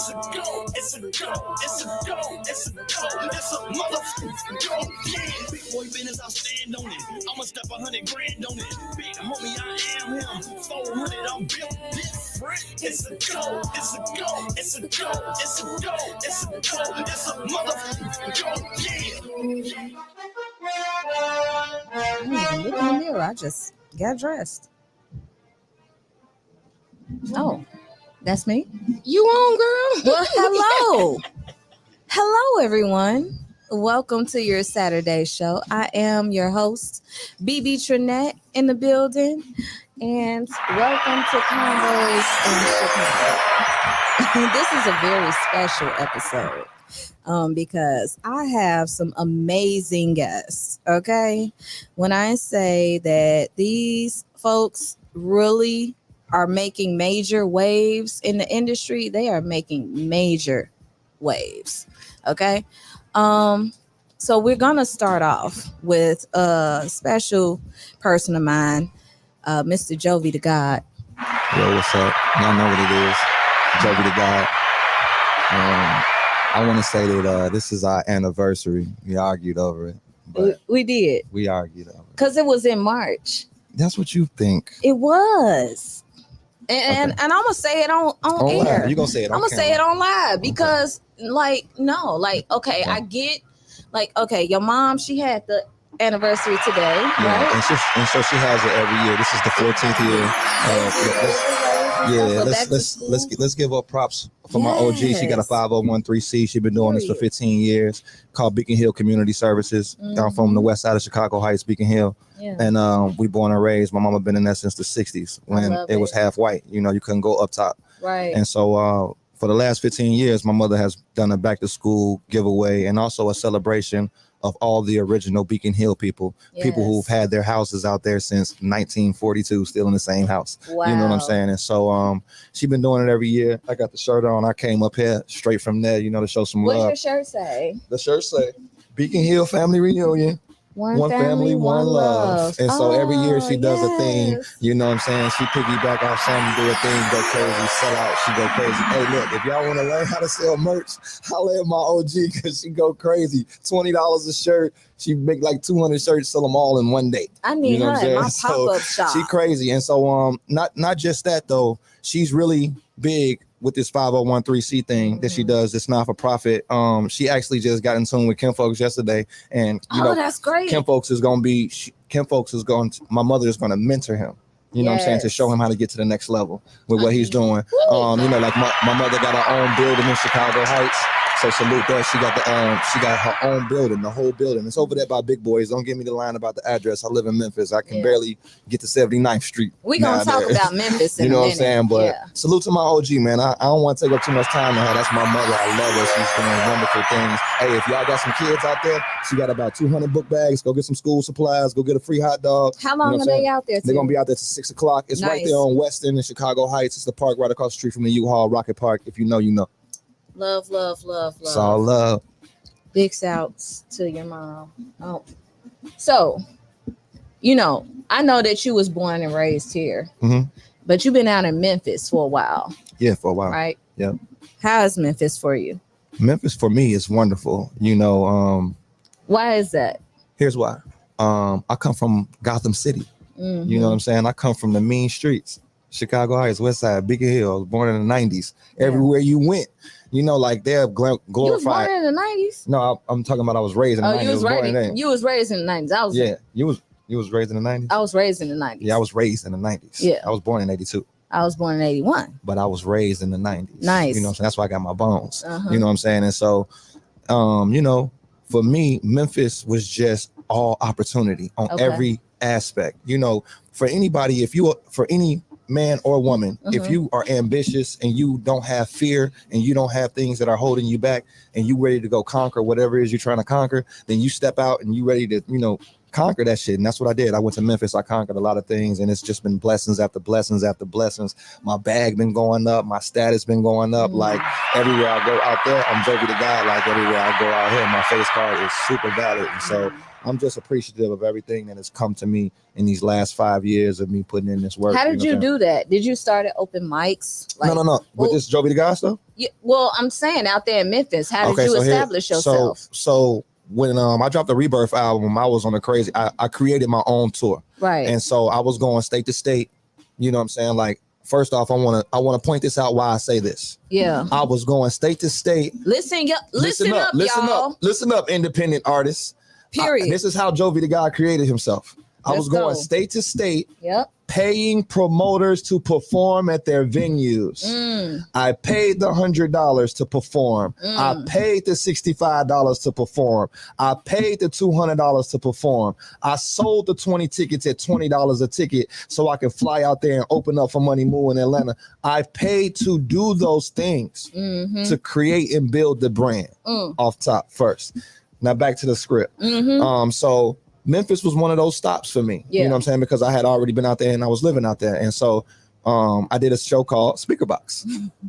It's a go, it's a go, it's a go, it's a go, it's a motherfucking go. Yeah, big boy business, I stand on it. I'ma step 100 grand on it. Big homie, I am him. 400, I'm built different. It's a go, it's a go, it's a go, it's a go, it's a go, it's a motherfucking go. Yeah. I didn't even look in the mirror. I just got dressed. Oh, that's me. You on, girl? Well, hello. Hello, everyone. Welcome to your Saturday show. I am your host, BB Trinette, in the building. And welcome to Convos in Chicago. This is a very special episode because I have some amazing guests, okay? When I say that these folks really are making major waves in the industry, they are making major waves, okay? So we're gonna start off with a special person of mine, Mr. Jovi Da God. Yo, what's up? Y'all know what it is. Jovi Da God. I want to say that this is our anniversary. We argued over it. But We did, we argued over it. because it was in March. That's what you think. It was. And I'm gonna say it on air. Live. You gonna say it on I'm gonna say it on live because Okay. I get okay, your mom, she had the anniversary today, right? And so she has it every year. This is the 14th year. Let's give her props for my OG. She got a 5013C. She's been doing this for 15 years. Called Beacon Hill Community Services. I'm from the west side of Chicago Heights, Beacon Hill. Yeah. And we born and raised. My mama been in that since the 60s when it was half white. You know, you couldn't go up top. Right. And so for the last 15 years, my mother has done a back to school giveaway and also a celebration of all the original Beacon Hill people, people who've had their houses out there since 1942, still in the same house. Wow. You know what I'm saying? And so she been doing it every year. I got the shirt on. I came up here straight from there, you know, to show some love. What's your shirt say? The shirt say Beacon Hill Family Reunion. One family, one love. And so every year she does a thing, you know what I'm saying? She piggyback off something, do a thing, go crazy, sell out, she go crazy. Hey, look, if y'all want to learn how to sell merch, holla at my OG because she go crazy. $20 a shirt. She make like 200 shirts, sell them all in one day. I need her in my pop-up shop. She crazy. And so not just that though, she's really big with this 5013C thing that she does, this not-for-profit. She actually just got in tune with Kim Folks yesterday, and you know, that's great. Kim Folks is going to my mother is going to mentor him. You know what I'm saying? To show him how to get to the next level with what he's doing. You know, like my mother got her own building in Chicago Heights. So salute that. She got her own building, the whole building. It's over there by Big Boys. Don't give me the line about the address. I live in Memphis. I can barely get to 79th Street. We're going to talk about Memphis in you know a what minute. I'm saying? But salute to my OG, man. I don't want to take up too much time on her. That's my mother. I love her. She's doing wonderful things. Hey, if y'all got some kids out there, she got about 200 book bags. Go get some school supplies. Go get a free hot dog. How long are they out there? They're going to be out there till 6 o'clock. It's right there on Weston in Chicago Heights. It's the park right across the street from the U-Haul, Rocket Park. If you know, you know. Love. It's all love. Big shouts to your mom. Oh, so, you know, I know that you was born and raised here, but you've been out in Memphis for a while. Yeah, for a while. Right? Yeah. How is Memphis for you? Memphis for me is wonderful. You know, why is that? Here's why. I come from Gotham City. You know what I'm saying? I come from the mean streets. Chicago Heights, West Side, Beacon Hill. I was born in the 90s. Everywhere you went, you know, like they're glorified. You was born in the 90s? No, I'm talking about I was raised in the 90s. You was raised in the 90s. You was raised in the 90s? I was raised in the 90s. Yeah, I was raised in the 90s. Yeah. I was born in 82. I was born in 81. But I was raised in the 90s. Nice. You know what I'm saying? That's why I got my bones. You know what I'm saying? And so, you know, for me, Memphis was just all opportunity on every aspect. You know, for anybody, for any man or woman, if you are ambitious and you don't have fear and you don't have things that are holding you back and you ready to go conquer whatever it is you're trying to conquer, then you step out and you ready to, you know, conquer that shit. And that's what I did. I went to Memphis. I conquered a lot of things, and it's just been blessings after blessings after blessings. My bag been going up. My status been going up. Like everywhere I go out there, I'm Jovi Da God. Like everywhere I go out here, my face card is super valid. And so I'm just appreciative of everything that has come to me in these last 5 years of me putting in this work. How did you do that? Did you start at open mics? Like, no. With this Jovi Da God stuff? Yeah, well, I'm saying out there in Memphis, how did you establish yourself? So when I dropped the Rebirth album, I was on a crazy, I created my own tour. Right. And so I was going state to state, you know what I'm saying? Like, first off, I want to point this out why I say this. Yeah. I was going state to state. Listen up, y'all. Listen up, independent artists. Period. This is how Jovi Da God created himself. I was going state to state. Yep. Paying promoters to perform at their venues. I paid the $100 to perform. I paid the $65 to perform. I paid the $200 to perform. I sold the 20 tickets at $20 a ticket so I could fly out there and open up for Money Moo in Atlanta. I paid to do those things to create and build the brand off top first. Now back to the script. So Memphis was one of those stops for me. You know what I'm saying? Because I had already been out there and I was living out there. And so I did a show called Speaker Box,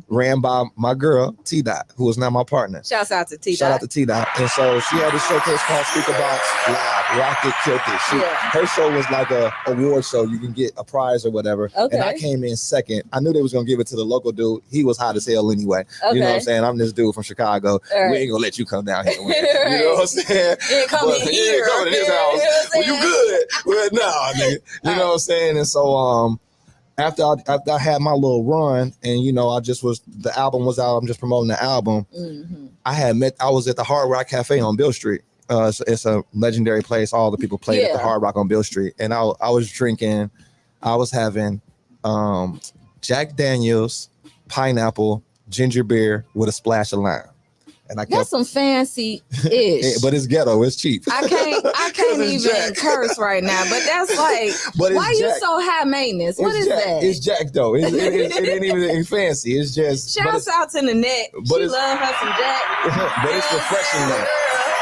ran by my girl, T Dot, who is now my partner. Shouts out to T Dot. Shout out to T Dot. And so she had this showcase called Speaker Box Live. Rocket killed it. Her show was like a award show. You can get a prize or whatever. Okay. And I came in second. I knew they was going to give it to the local dude. He was hot as hell anyway. You know what I'm saying? I'm this dude from Chicago. Right. We ain't going to let you come down here. Right. You know what I'm saying? You ain't coming here. You ain't coming to this house. Well, you good. Well, nah, nigga. You know what I'm saying? And so, after I had my little run and, you know, the album was out. I'm just promoting the album. I was at the Hard Rock Cafe on Bill Street. It's a legendary place. All the people played at the Hard Rock on Bill Street. And I was drinking, I was having Jack Daniels, pineapple, ginger beer with a splash of lime. And that's some fancy-ish. But it's ghetto. It's cheap. I can't even curse right now. But that's like, why you so high maintenance? What is that? It's Jack, though. It ain't even fancy. It's just... Shouts out to Nanette. She love her some Jack. But it's refreshing, though.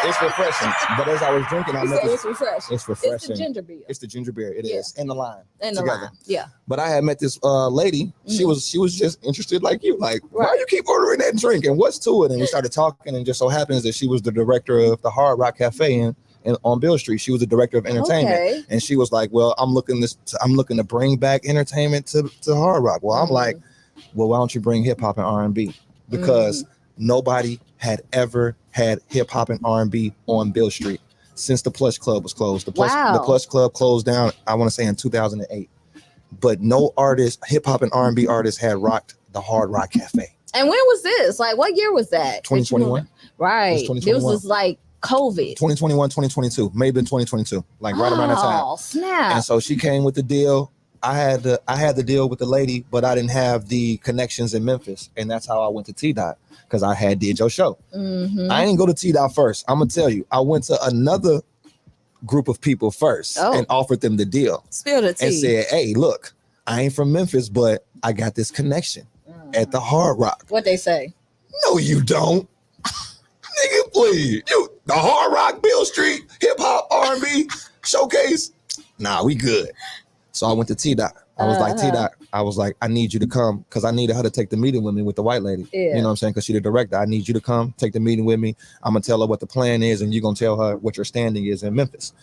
It's refreshing. But as I was drinking, I met it's refreshing. It's refreshing. It's the ginger beer. It's the ginger beer. It is. And the lime. And the lime. Yeah. But I had met this lady. She was just interested like you. Like, why you keep ordering that drink? And what's to it? And we started talking. And just so happens that she was the director of the Hard Rock Cafe in on Bill Street. She was the director of entertainment. Okay. And she was like, well, I'm looking to bring back entertainment to Hard Rock. Well, I'm like, well, why don't you bring hip hop and R&B? Because nobody had ever had hip hop and R&B on Bill Street since the Plush Club was closed. The Plush Club closed down, I want to say in 2008. But no artist, hip hop and R&B artists had rocked the Hard Rock Cafe. And when was this? Like, what year was that? 2021. Right. This was like COVID. 2021, 2022, maybe in 2022, like right around that time. Oh, snap. And so she came with the deal. I had the deal with the lady, but I didn't have the connections in Memphis. And that's how I went to T-Dot, because I did your show. I didn't go to T-Dot first. I'm going to tell you, I went to another group of people first and offered them the deal. Spill the tea. And said, hey, look, I ain't from Memphis, but I got this connection at the Hard Rock. What they say? No, you don't. Nigga, please. The Hard Rock, Bill Street, hip hop, R&B showcase. Nah, we good. So I went to T-Dot. I was like, T-Dot, I was like, I need you to come, because I needed her to take the meeting with me with the white lady. Yeah. You know what I'm saying? Because she's the director. I need you to come, take the meeting with me. I'm going to tell her what the plan is, and you're going to tell her what your standing is in Memphis.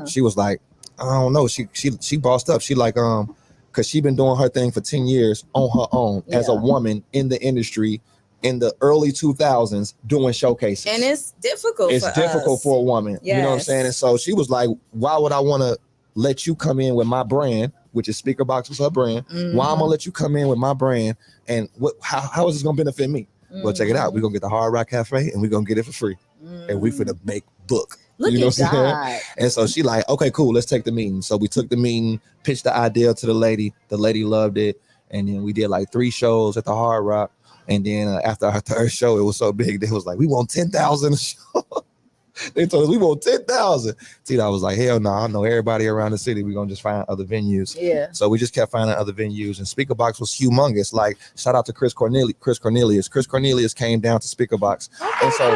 She was like, I don't know. She bossed up. She like, because she been doing her thing for 10 years on her own as a woman in the industry in the early 2000s doing showcases. And it's difficult for a woman. Yes. You know what I'm saying? And so she was like, why would I want to let you come in with my brand, which is Speaker Box was her brand. Why I'm gonna let you come in with my brand, and how is this gonna benefit me? Well, check it out. We're gonna get the Hard Rock Cafe and we're gonna get it for free. And we finna make book. Look you know at God. And so she like, okay, cool, let's take the meeting. So we took the meeting, pitched the idea to the lady. The lady loved it. And then we did like 3 shows at the Hard Rock. And then after our third show, it was so big, they was like, we want 10,000 a show. They told us we want 10,000. T-Dot was like, hell no, I know everybody around the city. We're gonna just find other venues. Yeah. So we just kept finding other venues, and Speaker Box was humongous. Like, shout out to Chris Cornelius. Chris Cornelius came down to Speaker Box. Okay, And so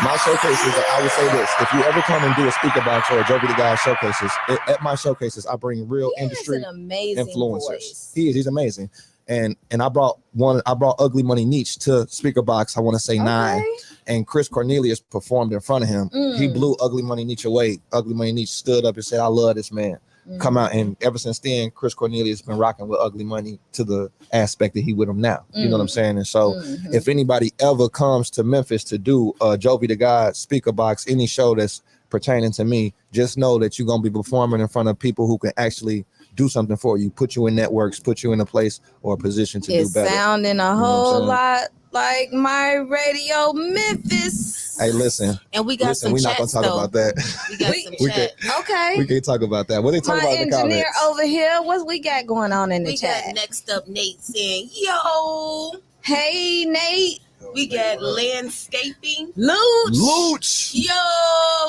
my showcases, I would say this: if you ever come and do a Speaker Box or a Jovi Da God showcases, at my showcases, I bring real industry influencers. Voice. He's amazing. And I brought Ugly Money Niche to Speaker Box, I want to say 9. And Chris Cornelius performed in front of him. He blew Ugly Money Niche away. Ugly Money Niche stood up and said, I love this man. Come out. And ever since then, Chris Cornelius been rocking with Ugly Money to the aspect that he with him now. You know what I'm saying? And so if anybody ever comes to Memphis to do Jovi Da God, Speaker Box, any show that's pertaining to me, just know that you're going to be performing in front of people who can actually do something for you, put you in networks, put you in a place or a position to do better. It's sounding a whole lot like my radio Memphis. Hey, listen. And we got some we're chats, not gonna talk about that. We got some chat. Okay. We can't talk about that. What they talking about in the engineer comments? over here, what we got going on in the chat? We got next up Nate saying, yo. Hey, Nate. We got landscaping. Looch. Yo,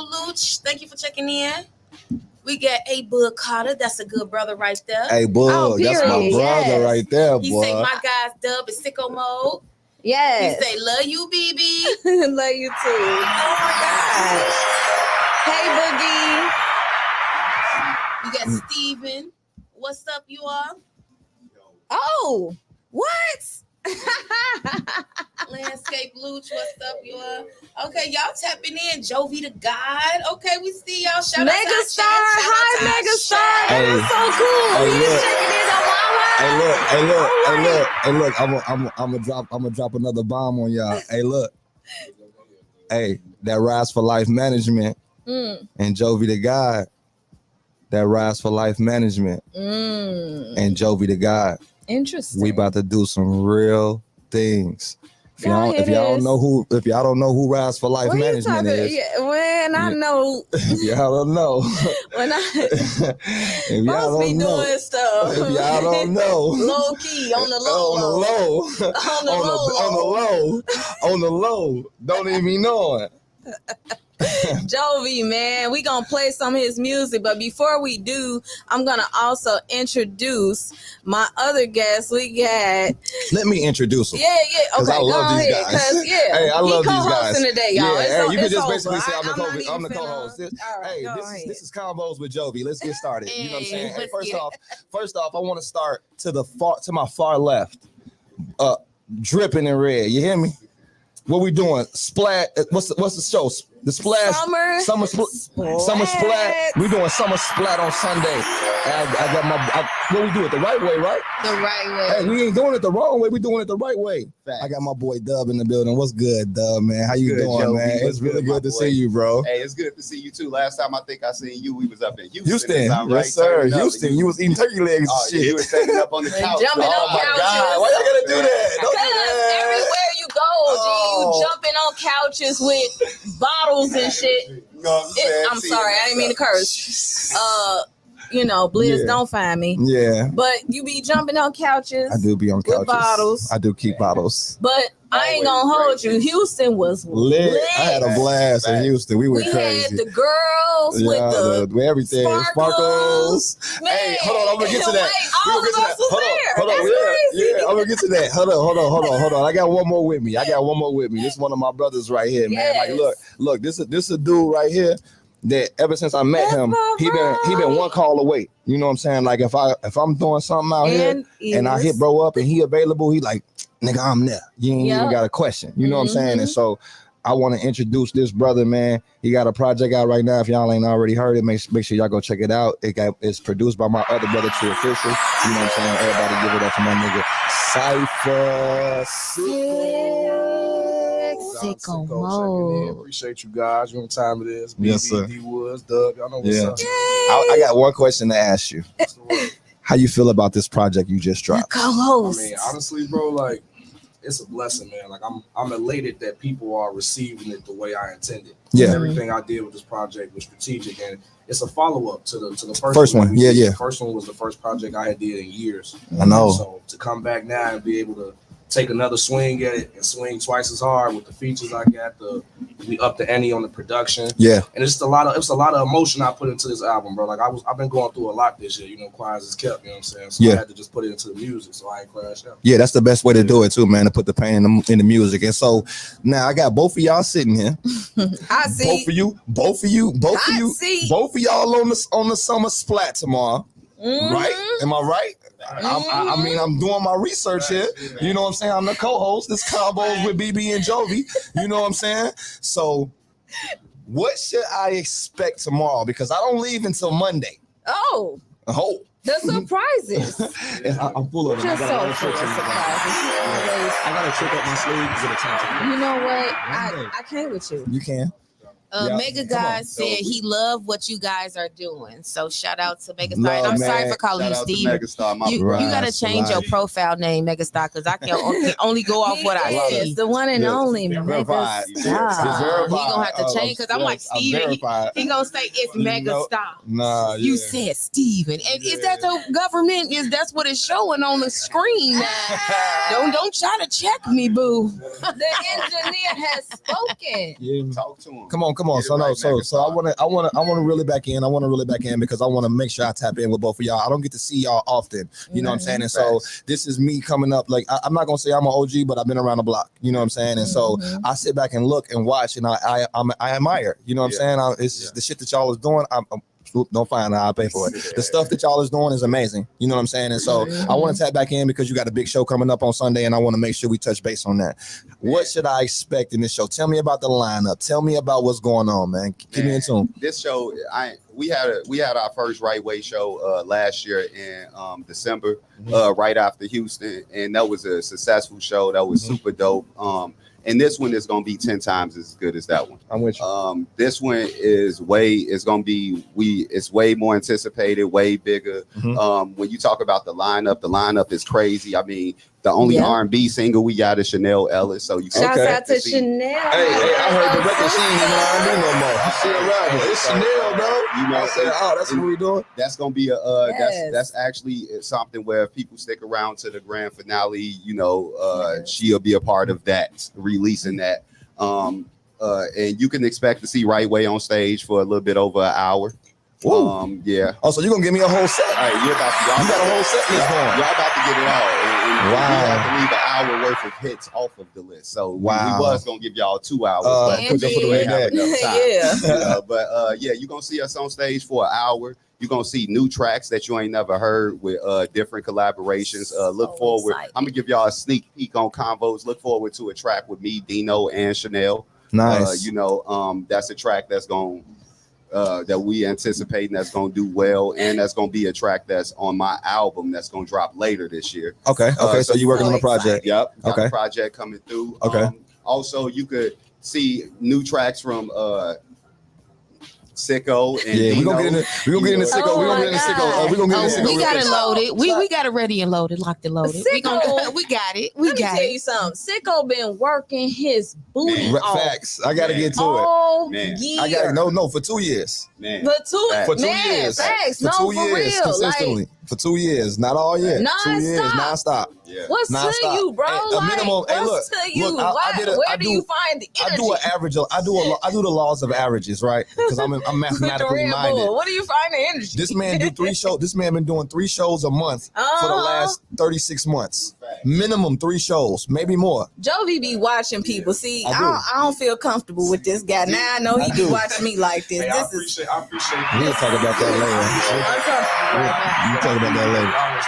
Looch. Thank you for checking in. We got A Bud Carter. That's a good brother right there. Hey, Bud, that's my brother right there, boy. He say my guy's dub is sicko mode. Yes. He say love you, BB. Love you too. Oh my gosh. Hey, Boogie. We got Steven. What's up, you all? Oh, what? Landscape Looch, what's up, you all? Okay, y'all tapping in. Jovi Da God. Okay, we see y'all. Shout out to our chat. Hi, Megastar. That's so cool. He's checking in on my Hey, look. I'm gonna drop another bomb on y'all. Hey, look. Hey, that Rise for Life Management and Jovi Da God. That Rise for Life Management and Jovi Da God. Interesting. We about to do some real things. If y'all don't know who Rise for Life Management is, I know. Y'all don't know. When I if y'all must be don't know, doing stuff. if y'all don't know, low key on the low. Don't even be knowing. Jovi, man, we gonna play some of his music, but before we do, I'm gonna also introduce my other guest. We got. Let me introduce him. Yeah. Okay, I love these guys. Hey, I love these guys. Co-hosting today, y'all. Yeah, you can just over. basically say I'm the co-host. Right, This is Convos with Jovi. Let's get started. You know what I'm saying? Hey, first off, I want to start to my far left. Dripping in red. You hear me? What we doing? Splat. What's the show? The Splash. Summer Splat. We doing Summer Splat on Sunday. I got what we do it the right way, right? The right way. Hey, we ain't doing it the wrong way. We doing it the right way. Facts. I got my boy Dub in the building. What's good, Dub, man? How you doing, Jovi, man? It's really good to see you, bro. Hey, it's good to see you too. Last time I think I seen you, we was up in Houston. Yes, sir. Houston. You was eating turkey legs and shit. You were standing up on the couch. Jumping on my couches. God. Why y'all gotta do that? Don't do Because that. everywhere you go, G, you jumping on couches with bottles and shit. You know what I'm saying? I'm sorry, I didn't mean to curse. Blizz, don't find me. Yeah. But you be jumping on couches. I do be on couches. With bottles. I do keep bottles. But I ain't gonna hold you. Houston was lit. I had a blast in Houston. We were crazy. Crazy. Had the girls with the everything. Sparkles. Man, hey, hold on. I'm gonna get to that. Wait, all of us was there. Hold on. Yeah, I'm gonna get to that. Hold on. I got one more with me. This is one of my brothers right here, man. Yes. Like, look. This is a dude right here that ever since I met him, he been one call away. You know what I'm saying? Like if I'm doing something out here and I hit bro up and he available, he like, nigga, I'm there. You ain't even got a question. You know what I'm saying? And so I want to introduce this brother, man. He got a project out right now. If y'all ain't already heard it, make sure y'all go check it out. It's produced by my other brother, True Official. You know what I'm saying? Everybody give it up for my nigga Cypher. Sicko mode. Appreciate you guys. You know what time it is. Yes, sir. D Woods, Doug. Y'all know what's up. I got one question to ask you. How you feel about this project you just dropped? Co-host. I mean, honestly, bro, like it's a blessing, man. Like I'm elated that people are receiving it the way I intended. Yeah. Everything I did with this project was strategic, and it's a follow-up to the first one. Yeah. The first one was the first project I had did in years. I know. So to come back now and be able to take another swing at it and swing twice as hard with the features I got, the we upped the ante on the production. Yeah. And it's just a lot of emotion I put into this album, bro. Like I've been going through a lot this year, quiet as kept, you know what I'm saying? So I had to just put it into the music so I ain't crash out. Yeah, that's the best way to do it too, man, to put the pain in the music. And so now I got both of y'all sitting here. I see. Both of y'all on the summer splat tomorrow. Right? Am I right? I mean, I'm doing my research here. You know what I'm saying? I'm the co-host. This Convos with BB and Jovi. You know what I'm saying? So what should I expect tomorrow? Because I don't leave until Monday. Oh. The surprises. I'm full of them. Just so full of surprises. I got a trick up my sleeve. Get a time. You know what? I can't with you. You can. Mega God said he loved what you guys are doing. So shout out to Megastar. And I'm sorry for calling you Steve. You gotta change your profile name, Megastar, because I can only go off what I see. It's the one and only Megastar. He gonna have to change because I'm like Steven. He gonna say it's Megastar. Nah, you said Steven. And is that the government? That's what it's showing on the screen. Don't try to check me, boo. The engineer has spoken. Yeah. Talk to him. Come on. So I want to reel it back in. I want to reel it back in because I want to make sure I tap in with both of y'all. I don't get to see y'all often. You know what I'm saying? And so this is me coming up. Like I'm not gonna say I'm an OG, but I've been around the block. You know what I'm saying? And so I sit back and look and watch, and I admire. You know what I'm saying? It's the shit that y'all is doing. Don't find out. I'll pay for it. The stuff that y'all is doing is amazing. You know what I'm saying? And so I want to tap back in because you got a big show coming up on Sunday, and I want to make sure we touch base on that. What should I expect in this show? Tell me about the lineup. Tell me about what's going on, man. Give me into them. This show, we had our first WriteWay show last year in December, right after Houston, and that was a successful show. That was super dope. And this one is going to be 10 times as good as that one. I'm with you. This one it's way more anticipated, way bigger. When you talk about the lineup is crazy. I mean, the only R&B single we got is Chanel Ellis. So you shouts out to Chanel. Hey, I heard the record she ain't in R&B no more. She a rapper. It's Chanel, bro. I said, that's what we doing. That's gonna be that's actually something where if people stick around to the grand finale, she'll be a part of that, releasing that. And you can expect to see WriteWay on stage for a little bit over an hour. Yeah. Oh, so you're gonna give me a whole set? All right, you got a whole set list going. Y'all about to get it all. And wow. We have to leave an hour worth of hits off of the list. So we was gonna give y'all 2 hours, but we have enough time. But you're gonna see us on stage for an hour. You're gonna see new tracks that you ain't never heard with different collaborations. Look forward. Exciting. I'm gonna give y'all a sneak peek on Convos. Look forward to a track with me, Dino, and Chanel. Nice. That's a track that's going that we anticipating that's going to do well, and that's going to be a track that's on my album that's going to drop later this year. Okay. So you're working on a project. Yep. Got a project coming through. Okay. Also, you could see new tracks from Sicko and we're gonna get into Sicko. We got it loaded. We got it ready and loaded, locked and loaded. We got it. Let me tell you something. Sicko been working his booty off. Facts. I gotta get to all year. I got for 2 years. Man. For 2 years. Facts. For 2 years real. Consistently. For 2 years, not all year. 2 years, nonstop. Yeah. What's to you, bro? A minimum. What's to you? Where do you find the energy? I do an average. I do the laws of averages, right? Because I'm mathematically minded. What do you find the energy? This man do 3 shows. This man been doing 3 shows a month for the last 36 months. Minimum 3 shows, maybe more. Jovi be watching people. See, I don't feel comfortable with this guy. Now I know he be watching me like this. Hey, I appreciate we'll talk about that later. We'll talk about that later. I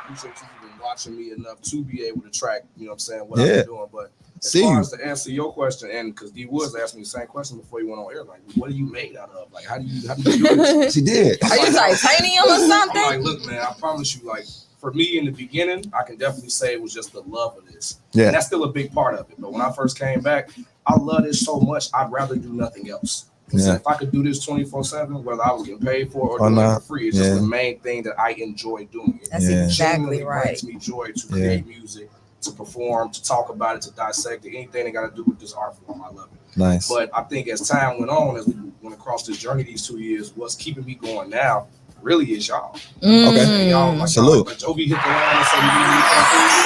appreciate you been watching me enough to be able to track, what I've been doing. But as far as to answer your question, and because D Woods asked me the same question before he went on air, like, what are you made out of? Like, how do you do this? She did. Are you titanium or something? I'm like, look, man, I promise you, like, for me in the beginning, I can definitely say it was just the love of this. Yeah. And that's still a big part of it. But when I first came back, I love this so much, I'd rather do nothing else. So if I could do this 24/7, whether I was getting paid for it or doing it for free, it's just the main thing that I enjoy doing. That's exactly right. It brings me joy to create music, to perform, to talk about it, to dissect it, anything that got to do with this art form. I love it. Nice. But I think as time went on, as we went across this journey these 2 years, what's keeping me going now really is y'all. Okay. Y'all, like, salute. Like Jovi hit the line and said, you need to come through. You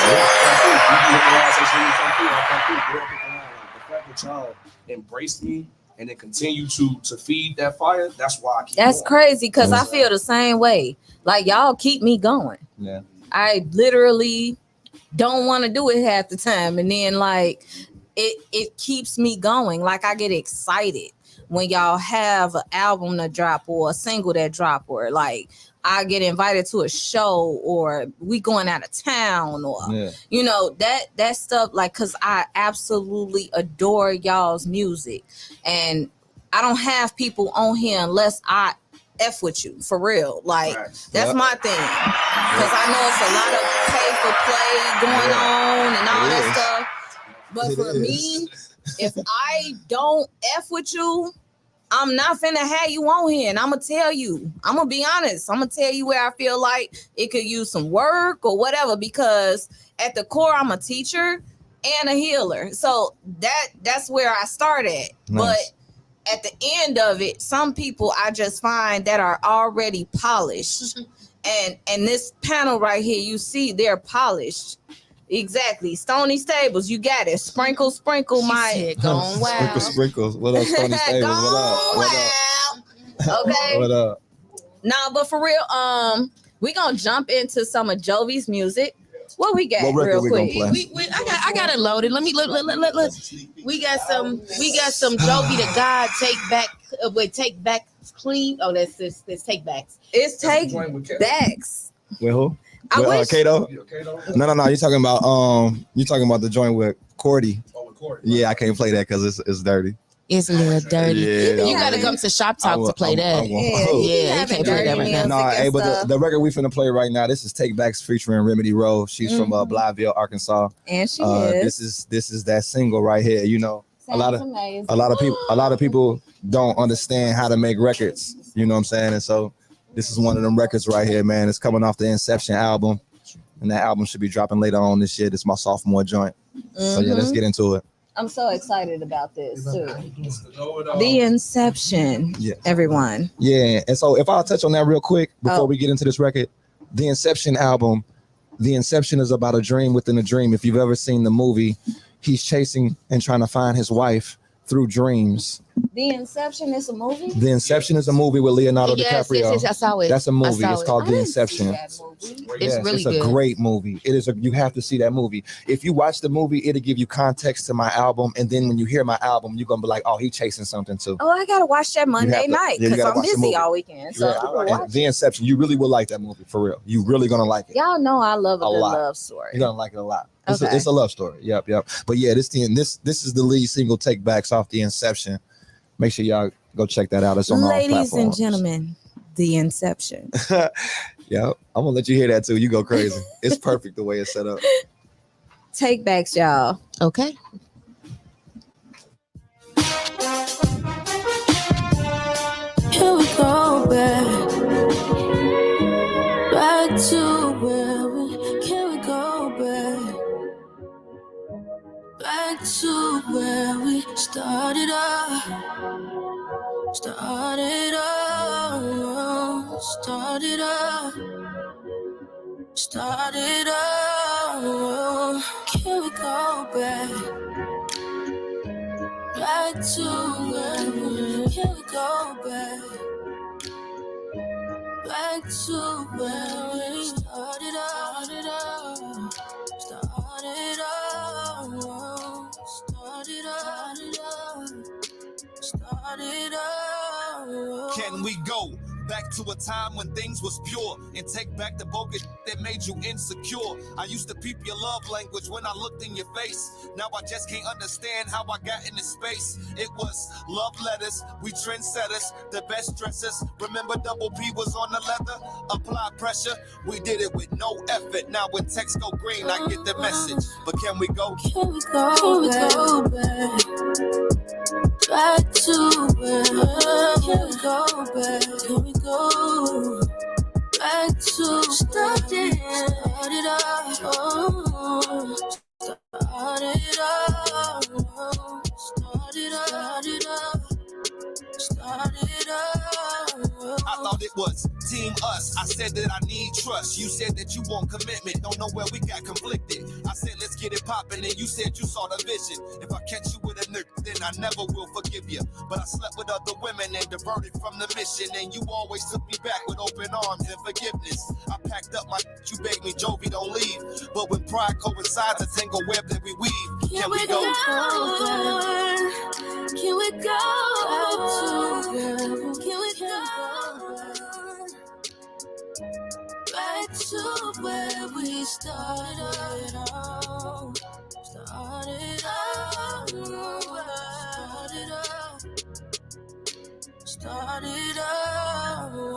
hit the line and said, you need to come through. I come through. Girl hit the line. The fact that that y'all embraced me and then continue to feed that fire. That's why I keep That's going. crazy because I feel the same way. Like y'all keep me going. Yeah. I literally don't want to do it half the time, and then like it keeps me going. Like I get excited when y'all have an album to drop or a single that drop, or like I get invited to a show, or we going out of town, or you know, that stuff. Like, cause I absolutely adore y'all's music, and I don't have people on here unless I F with you for real. Like that's my thing, because I know it's a lot of pay for play going on and all that stuff. But for me, if I don't F with you, I'm not finna have you on here, and I'm gonna tell you. I'm gonna be honest. I'm gonna tell you where I feel like it could use some work or whatever. Because at the core, I'm a teacher and a healer, so that's where I start at. Nice. But at the end of it, some people I just find that are already polished, and this panel right here, you see, they're polished. Exactly. Stony Stables, you got it. Sprinkle my gone wow. Sprinkles. What up, Stony Stables? What up? Okay. What up? No, but for real, we gonna jump into some of Jovi's music. What we got real quick? I got it loaded. Let me look. We got some Jovi Da God take back clean. Oh, that's take backs. It's take backs. With who? With Kato? No. You're talking about the joint with Cordy. Oh, with Cordy. Yeah, I can't play that because it's dirty. It's a little dirty. Yeah, you gotta come to Shop Talk to play that. Yeah, you can't play that right now. No, but the record we finna play right now, this is Take Backs featuring Remedy Rose. She's from Blytheville, Arkansas. And she is. This is that single right here. You know, a lot of people don't understand how to make records. You know what I'm saying? And so this is one of them records right here, man. It's coming off the Inception album, and that album should be dropping later on this year. This is my sophomore joint. So yeah, let's get into it. I'm so excited about this too. The Inception, everyone. Yeah, and so if I'll touch on that real quick before we get into this record, the Inception album, The Inception is about a dream within a dream. If you've ever seen the movie, he's chasing and trying to find his wife through dreams. The Inception is a movie? The Inception is a movie with Leonardo DiCaprio. Yes, I saw it. That's a movie. It's called The Inception. It's a great movie. You have to see that movie. If you watch the movie, it'll give you context to my album. And then when you hear my album, you're going to be like, oh, he's chasing something too. Oh, I got to watch that Monday night because I'm busy all weekend. So The Inception, you really will like that movie, for real. You're really going to like it. Y'all know I love a good love story. You're going to like it a lot. It's a love story. Yep. But yeah, this is the lead single, Take Backs, off The Inception. Make sure y'all go check that out. It's on all platforms. Ladies and gentlemen, The Inception. Yeah, I'm gonna let you hear that too. You go crazy. It's perfect the way it's set up. Take Backs, y'all. Okay. Here we go back to where we go back to where we started up. Can we go back to where we? Can we go back to where we started up. Can we go back to a time when things was pure and take back the bogus that made you insecure? I used to peep your love language when I looked in your face. Now I just can't understand how I got in this space. It was love letters, we trendsetters, the best dressers. Remember Double P was on the leather? Apply pressure, we did it with no effort. Now when text go green, I get the message. But can we go? Can we go back to where? Can we go back? Can we go back to started up. I thought it was team us. I said that I need trust. You said that you want commitment. Don't know where we got conflicted. I said let's get it poppin', and you said you saw the vision. If I catch you with a nigga, then and I never will forgive you. But I slept with other women and diverted from the mission, and you always took me back with open arms and forgiveness. I packed up my you begged me, Jovi, don't leave. But when pride coincides, a tangle web that we weave. Can we go? Can we go? Can we go? Back to where we started out. Started out.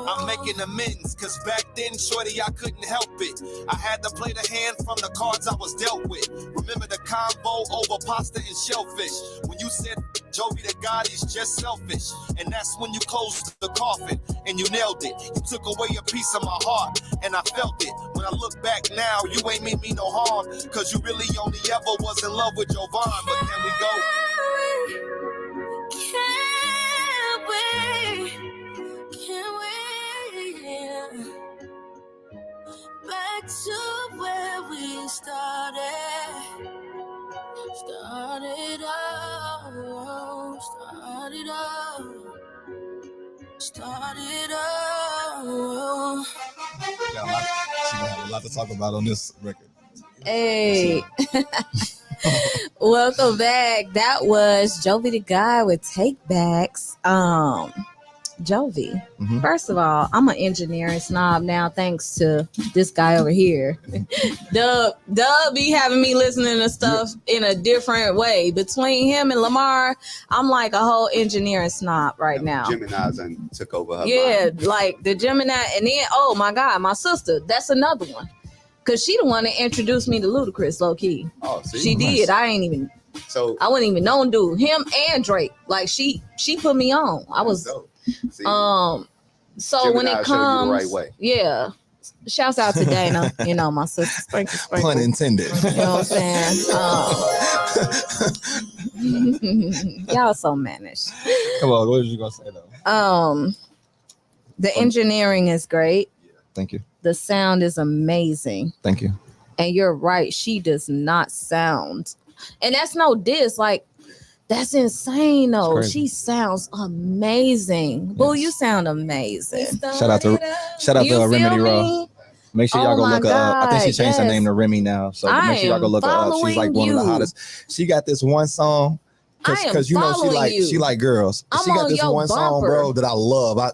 I'm making amends, cause back then, shorty, I couldn't help it. I had to play the hand from the cards I was dealt with. Remember the convo over pasta and shellfish. When you said, Jovi Da God, he's just selfish. And that's when you closed the coffin, and you nailed it. You took away a piece of my heart, and I felt it. When I look back now, you ain't mean me no harm, cause you really only ever was in love with Jovan. But can we go? Back to where we started out. She gonna have a lot to talk about on this record. Hey. Welcome back. That was Jovi Da God with Take Backs. Jovi, first of all, I'm an engineering snob now, thanks to this guy over here. Dub be having me listening to stuff in a different way. Between him and Lamar, I'm like a whole engineering snob right now. Gemini's and took over her mind. Like the Gemini, and then oh my God, my sister, that's another one. Cause she the one that introduced me to Ludacris, low key. Oh, see? She did. I wouldn't even know dude. Him and Drake. Like she put me on. I was dope. See? So Gemini when it comes, the right way. Yeah. Shouts out to Dana, my sister. Sprinkle. Pun intended. You know what I'm saying? Y'all so managed. Come on, what was you gonna say though? The engineering is great. Thank you. The sound is amazing. Thank you. And you're right, she does not sound. And that's no diss. Like, that's insane though. She sounds amazing. Yes. Boo, you sound amazing. Shout out to Remedy Raw. Make sure y'all go look her up. I think she changed her name to Remy now. So make sure y'all go look her up. She's like one of the hottest. She got this one song. Cause she like girls. She got this one song, bro, that I love.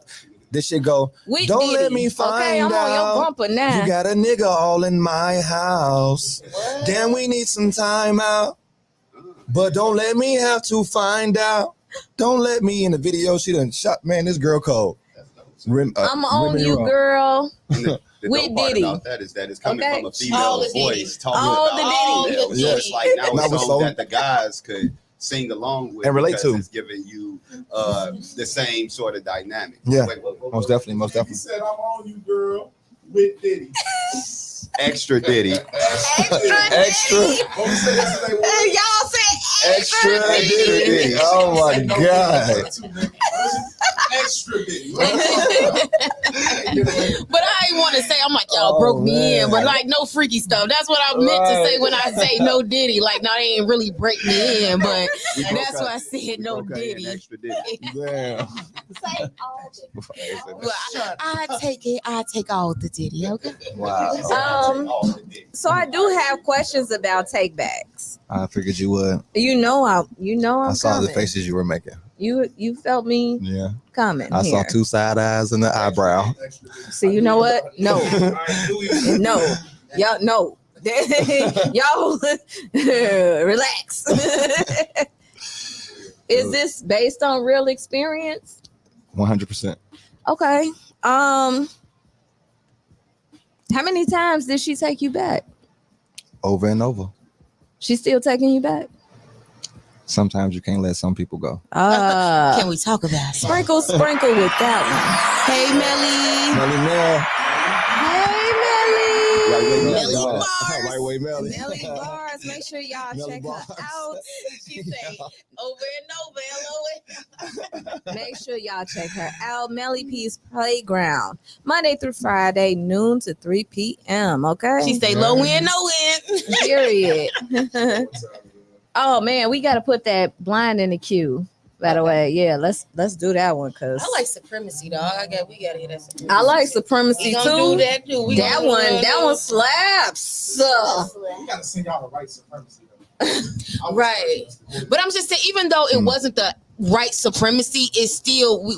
This shit go, don't let me find out. On your bumper now. You got a nigga all in my house. What? Damn, we need some time out. But don't let me have to find out. Don't let me in the video. She done shot, man, this girl cold. I'm on you, girl. The dope part about that is that it's coming from a female voice talking about the Diddy. So it's like now it's something that the guys could sing along with and relate to. It's giving you the same sort of dynamic. Yeah, most definitely. He said, "I'm on you, girl." With Diddy. Extra Diddy. Extra. Y'all said extra Diddy. Oh my God. Extra Diddy. But I ain't want to say, I'm like, y'all broke me in, but like no freaky stuff. That's what I meant to say when I say no Diddy. Like, no, they ain't really break me in, but that's why I said no Diddy. Extra Diddy. Damn. Say all the well, I take all the Diddy, okay? Wow. So I do have questions about take backs. I figured you would. I'm I saw coming. the faces you were making. You felt me coming. I saw two side eyes and the eyebrow. See, you know what? No. No. Y'all no. Y'all relax. Is this based on real experience? 100%. Okay. How many times did she take you back? Over and over. She's still taking you back? Sometimes you can't let some people go. Can we talk about it? Sprinkle with that one. Hey, Melly. Mel. Hey, Melly. WriteWay Melly. Melly Bars. Make sure y'all check her out. She say over and over, LOL. Make sure y'all check her out. Melly P's Playground. Monday through Friday, noon to 3 p.m. Okay? She say low end, no end. Period. Oh man, we got to put that blind in the queue. By the way, yeah, let's do that one because I like Supremacy, dog. We gotta hear that. Supremacy. I like Supremacy too. Do that too. That one slaps. We gotta sing y'all the right Supremacy though. Right, but I'm just saying, even though it wasn't the right Supremacy, it's still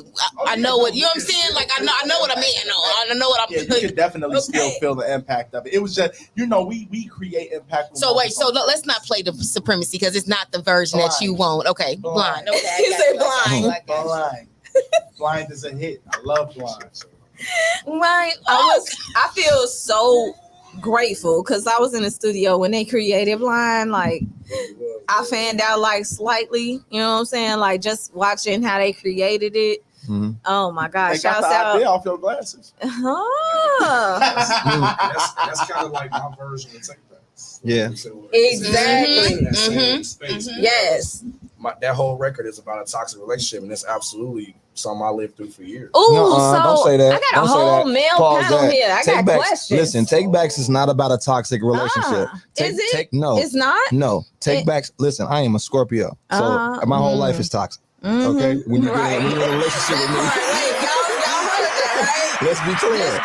I know what, you know what I'm saying. Like I know what I mean. I know what I'm. Yeah, you can definitely still feel the impact of it. It was just we create impact. So wait, let's not play the Supremacy because it's not the version that you want. Okay, Blind. Okay, you say Blind. Blind. Blind is a hit. I love Blind. Right. I feel so grateful because I was in the studio when they created Blind. Like I fanned out like slightly, you know what I'm saying? Like just watching how they created it. Mm-hmm. Oh my gosh! Shouts out! Off your glasses. That's kind of like my version of Take Backs. Yeah, exactly. Yes. That whole record is about a toxic relationship, and it's absolutely something I lived through for years. Ooh, don't say that. I got a whole male panel here. I got questions. Listen, Take Backs is not about a toxic relationship. Is it? No, it's not. No, Take Backs. Listen, I am a Scorpio, so my whole life is toxic. Mm-hmm. Okay, when you're in a relationship with me, let's be clear.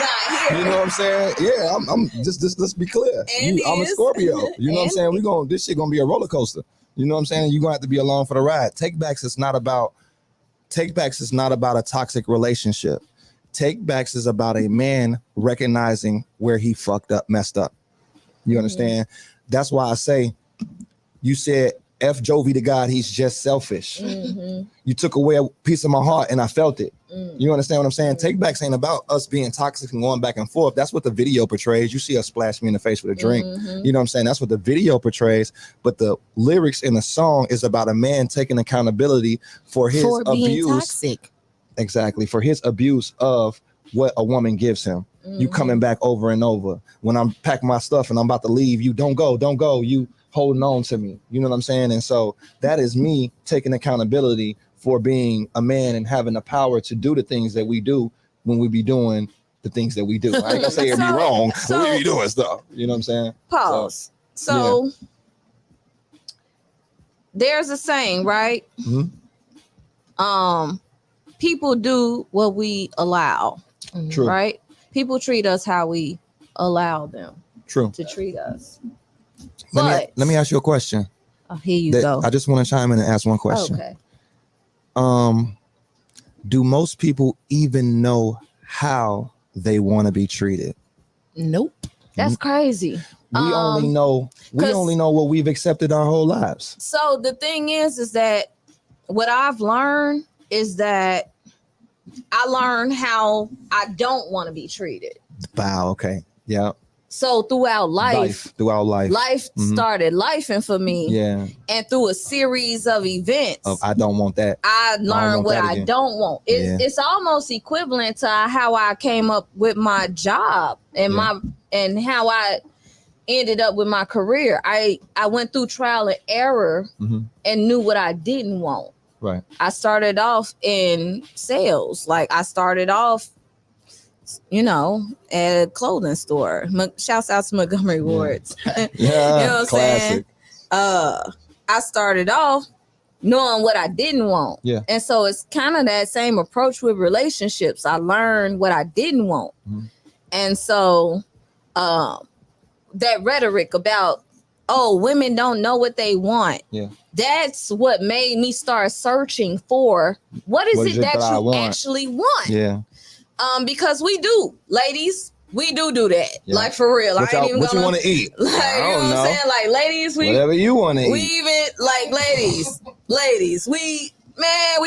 You know what I'm saying? Yeah, I'm just let's be clear. I'm a Scorpio. You know what I'm saying? This shit gonna be a roller coaster. You know what I'm saying? You're gonna have to be along for the ride. Take Backs is not about a toxic relationship. Take Backs is about a man recognizing where he messed up. You understand? That's why I say, you said F Jovi Da God, he's just selfish. Mm-hmm. You took away a piece of my heart and I felt it. You understand what I'm saying? Take Backs ain't about us being toxic and going back and forth. That's what the video portrays. You see us splash me in the face with a drink. You know what I'm saying? That's what the video portrays. But the lyrics in the song is about a man taking accountability for his abuse. Toxic. Exactly. For his abuse of what a woman gives him. You coming back over and over. When I'm packing my stuff and I'm about to leave, you don't go. You holding on to me. You know what I'm saying? And so that is me taking accountability for being a man and having the power to do the things that we do when we be doing the things that we do. I ain't gonna say it'd be wrong, but we be doing stuff. You know what I'm saying? Pause. So there's a saying, right? Mm-hmm. People do what we allow. True. Right? People treat us how we allow them to treat us. Let me ask you a question. Oh, here you go. I just want to chime in and ask one question. Okay. Do most people even know how they want to be treated? Nope. That's crazy. We only know what we've accepted our whole lives. So the thing is that what I've learned is that I learned how I don't want to be treated. Wow. Okay. Yeah. So throughout life started lifing for me. Yeah. And through a series of events, I don't want that. I learned what I don't want. It's almost equivalent to how I came up with my job and how I ended up with my career. I went through trial and error and knew what I didn't want. Right. I started off in sales. Like I started off, at a clothing store. Shouts out to Montgomery Wards. Yeah, you know what I'm classic. saying? I started off knowing what I didn't want. Yeah. And so it's kind of that same approach with relationships. I learned what I didn't want. And so that rhetoric about, women don't know what they want. Yeah. That's what made me start searching for what is it that you actually want? Yeah. Because we do, ladies, we do that. Yeah. Like for real. What you want to eat? Like, you know what I'm saying? Like ladies, whatever you want to eat. We even like ladies, we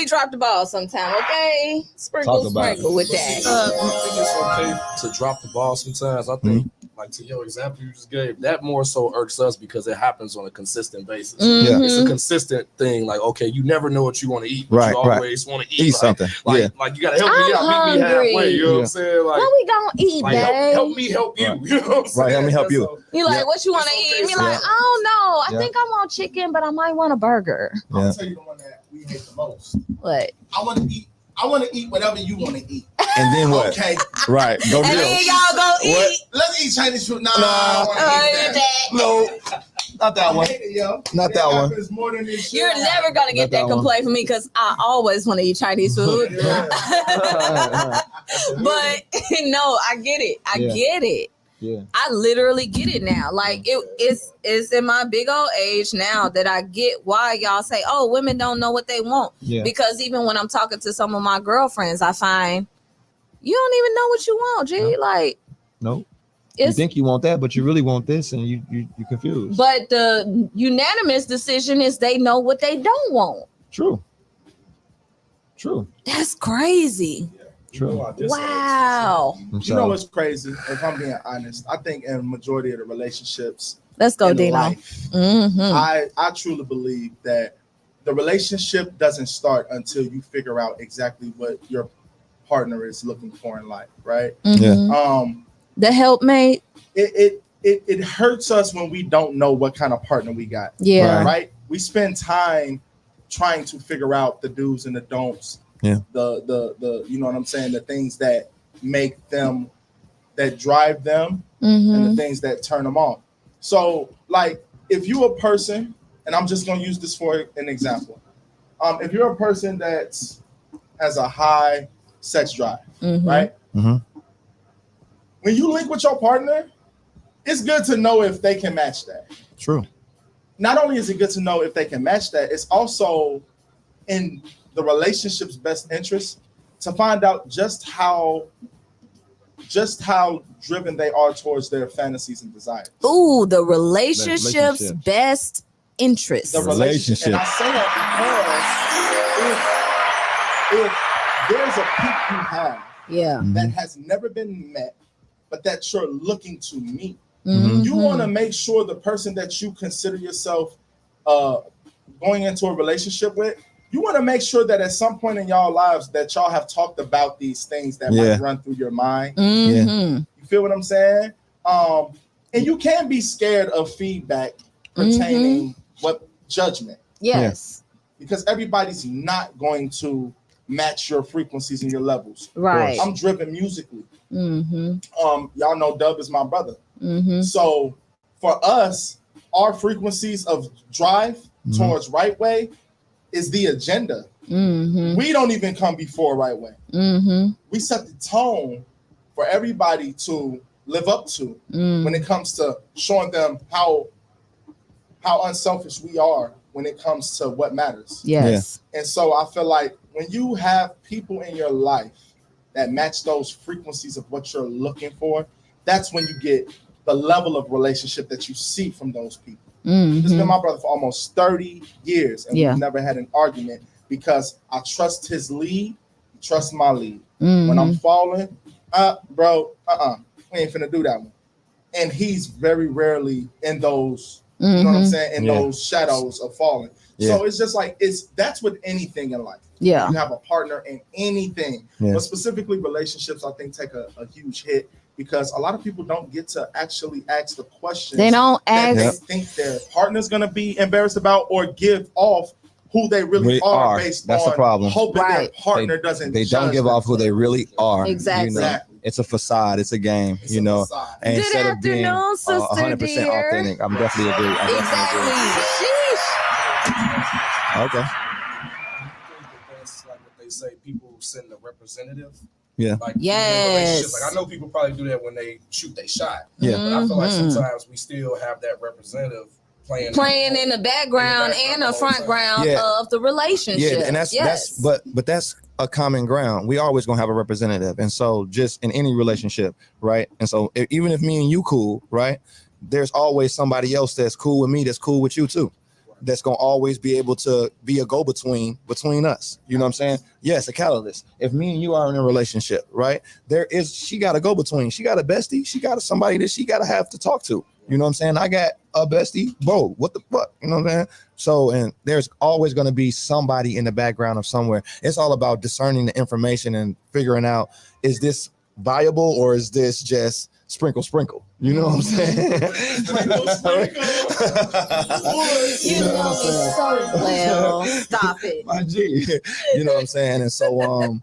drop the ball sometime, okay? Sprinkle with that. I think it's okay to drop the ball sometimes. I think like to your example you just gave, that more so irks us because it happens on a consistent basis. It's a consistent thing. Like, okay, you never know what you want to eat, but you always want to eat something. Like you gotta help me out, meet me halfway. You know what I'm saying? Like, what we gonna eat, like, help me help you. You know what I'm saying? Right, help me help you. You like what you want to eat? Me like, I don't know. I think I want chicken, but I might want a burger. I'll tell you the one that we hate the most. What? I want to eat whatever you want to eat. And then what? Okay. Right. Go and then y'all go eat. Let's eat Chinese food. No. Not that one. Not that one. You're never gonna get that complaint from me because I always want to eat Chinese food. But no, I get it. I get it. Yeah. I literally get it now. Like it's in my big old age now that I get why y'all say, oh, women don't know what they want. Yeah. Because even when I'm talking to some of my girlfriends, I find you don't even know what you want, G. No. Like, no. You think you want that, but you really want this, and you confused. But the unanimous decision is they know what they don't want. True. That's crazy. True. Wow. You know what's crazy? If I'm being honest, I think in majority of the relationships, let's go, Dino. I truly believe that the relationship doesn't start until you figure out exactly what your partner is looking for in life, right? Yeah. The helpmate. It hurts us when we don't know what kind of partner we got. Yeah. Right. We spend time trying to figure out the do's and the don'ts. Yeah. The you know what I'm saying? The things that make them, that drive them, and the things that turn them on. So, like, if you're a person, and I'm just gonna use this for an example. If you're a person that has a high sex drive, right? When you link with your partner, it's good to know if they can match that. True. Not only is it good to know if they can match that, it's also in the relationship's best interest to find out just how driven they are towards their fantasies and desires. Ooh, the relationship's best interest. The relationship. And I say that because if there's a peak you have that has never been met, but that you're looking to meet, you want to make sure the person that you consider yourself going into a relationship with, you want to make sure that at some point in y'all lives that y'all have talked about these things that might run through your mind. You feel what I'm saying? And you can't be scared of feedback pertaining what judgment. Yes. Because everybody's not going to match your frequencies and your levels. Right. I'm driven musically. Y'all know Dub is my brother. So for us, our frequencies of drive towards WriteWay is the agenda. We don't even come before WriteWay. We set the tone for everybody to live up to when it comes to showing them how unselfish we are when it comes to what matters. Yes. And so I feel like when you have people in your life that match those frequencies of what you're looking for, that's when you get the level of relationship that you see from those people. This has been my brother for almost 30 years, and we've never had an argument because I trust his lead, he trusts my lead. When I'm falling, bro, we ain't finna do that one. And he's very rarely in those, you know what I'm saying, in those shadows of falling. So it's just like, that's with anything in life. You have a partner in anything, but specifically relationships, I think take a huge hit because a lot of people don't get to actually ask the questions. They don't that ask. they think their partner's gonna be embarrassed about or give off who they really are based That's on the problem. hoping their partner doesn't. They don't give off who they really are. Exactly. You know? It's a facade. It's a game. It's you know. facade. And Good instead of being afternoon, sister 100% dear. authentic, I'm definitely agree. Okay. That's like what they say. People send a representative. Yeah. Like, yes. Like I know people probably do that when they shoot their shot. Yeah. But I feel like sometimes we still have that representative playing in the background and the front ground of the relationship. Yeah, and that's but that's a common ground. We always gonna have a representative, and so just in any relationship, right? And so even if me and you cool, right? There's always somebody else that's cool with me, that's cool with you too. That's gonna always be able to be a go-between between us. You know what I'm saying? Yes, a catalyst. If me and you are in a relationship, right? She got a go-between. She got a bestie. She got somebody that she gotta have to talk to. You know what I'm saying? I got a bestie, bro. What the fuck? You know what I'm saying? So, and there's always going to be somebody in the background of somewhere. It's all about discerning the information and figuring out, is this viable or is this just sprinkle? You know what I'm saying? Sprinkle. You know me so well. Stop it. My G. You know what I'm saying? And so,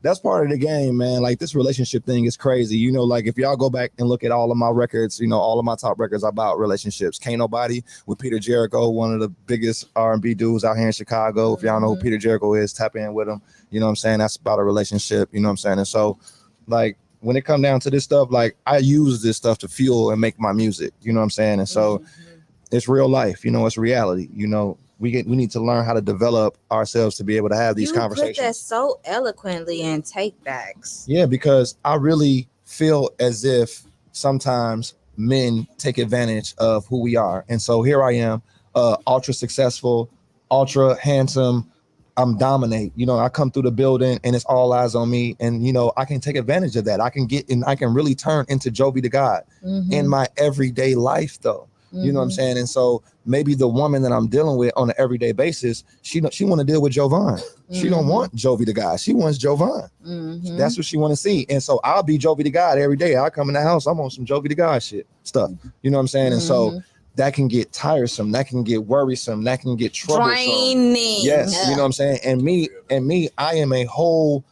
that's part of the game, man. Like this relationship thing is crazy. You know, like if y'all go back and look at all of my records, you know, all of my top records are about relationships. Can't Nobody with Peter Jericho, one of the biggest R&B dudes out here in Chicago. If y'all know who Peter Jericho is, tap in with him. You know what I'm saying? That's about a relationship. You know what I'm saying? And so, like, when it comes down to this stuff, like I use this stuff to fuel and make my music. You know what I'm saying? And so it's real life. You know, it's reality. You know, we need to learn how to develop ourselves to be able to have these conversations. You put that so eloquently in Take Backs. Yeah, because I really feel as if sometimes men take advantage of who we are. And so here I am, ultra successful, ultra handsome. I'm dominate. You know, I come through the building and it's all eyes on me. And, you know, I can take advantage of that. I can get in, I can really turn into Jovi Da God in my everyday life, though. You know what I'm saying? And so maybe the woman that I'm dealing with on an everyday basis, she want to deal with Jovan. She don't want Jovi Da God. She wants Jovan. That's what she want to see. And so I'll be Jovi Da God every day. I come in the house, I'm on some Jovi Da God stuff. You know what I'm saying? And so that can get tiresome. That can get worrisome. That can get troublesome. Draining. Yes, you know what I'm saying? And me, I am a whole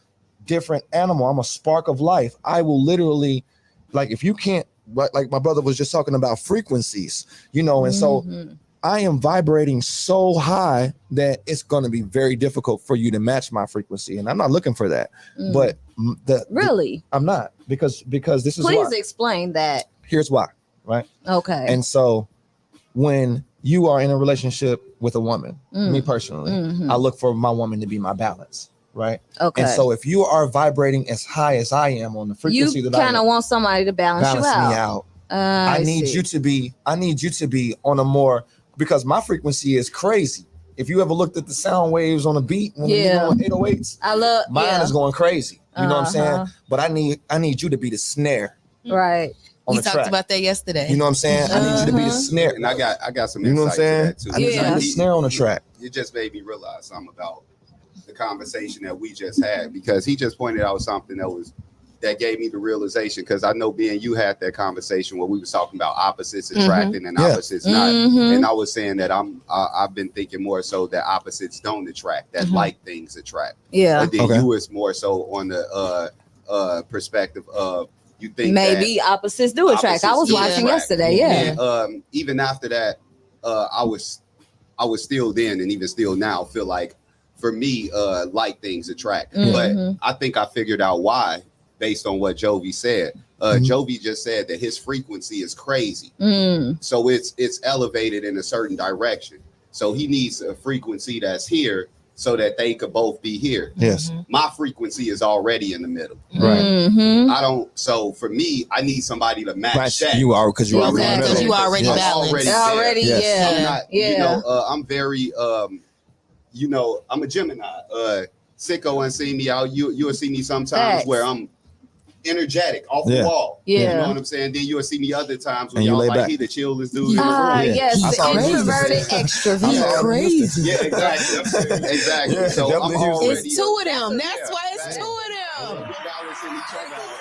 different animal. I'm a spark of life. I will literally, like, if you can't, like my brother was just talking about frequencies, you know, and so I am vibrating so high that it's going to be very difficult for you to match my frequency. And I'm not looking for that. But I'm not, because this is Please explain that. Here's why, right? Okay. And so when you are in a relationship with a woman, me personally, I look for my woman to be my balance. Right. Okay. And so if you are vibrating as high as I am on the frequency you kind of want somebody to balance you out. Me out. I need you to be on a more, because my frequency is crazy. If you ever looked at the sound waves on a beat when you're on 808s, mine is going crazy. You know what I'm saying? But I need you to be the snare. Right. We talked about that yesterday. You know what I'm saying? I need you to be the snare. And I got some you know what I'm saying? To that too. I need you to be the snare on the track. It just made me realize something about the conversation that we just had, because he just pointed out something that gave me the realization, because I know being you had that conversation where we was talking about opposites attracting and opposites not, and I was saying that I've been thinking more so that opposites don't attract, that like things attract. Yeah. But then you was more so on the perspective of you think maybe opposites do attract. I was watching yesterday. And, even after that, I was still then and even still now feel like, for me, like things attract. But I think I figured out why based on what Jovi said. Jovi just said that his frequency is crazy. So it's elevated in a certain direction. So he needs a frequency that's here so that they could both be here. Yes. My frequency is already in the middle. Right. So for me, I need somebody to match that. You are, because you already balanced. You know, I'm very you know, I'm a Gemini. Sicko and see me out. You'll see me sometimes where I'm energetic off the wall. You know what I'm saying? Then you'll see me other times when y'all like he the chillest dude in the room. Yes, introverted extrovert. Crazy. Yeah, exactly. Exactly. So I'm already, it's two of them. That's why it's two of them. Balancing each other out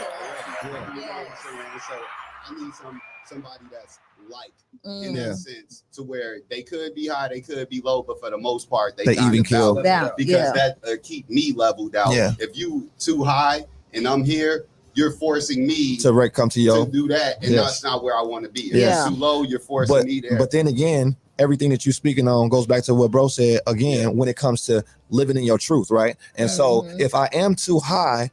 already. You know what I'm saying? So I need somebody that's light in that sense, to where they could be high, they could be low, but for the most part they even kill because that keep me leveled out. If you too high and I'm here, you're forcing me to come to you to do that, and that's not where I want to be. If it's too low, you're forcing me there. But then again, everything that you're speaking on goes back to what bro said again when it comes to living in your truth, right? And so if I am too high,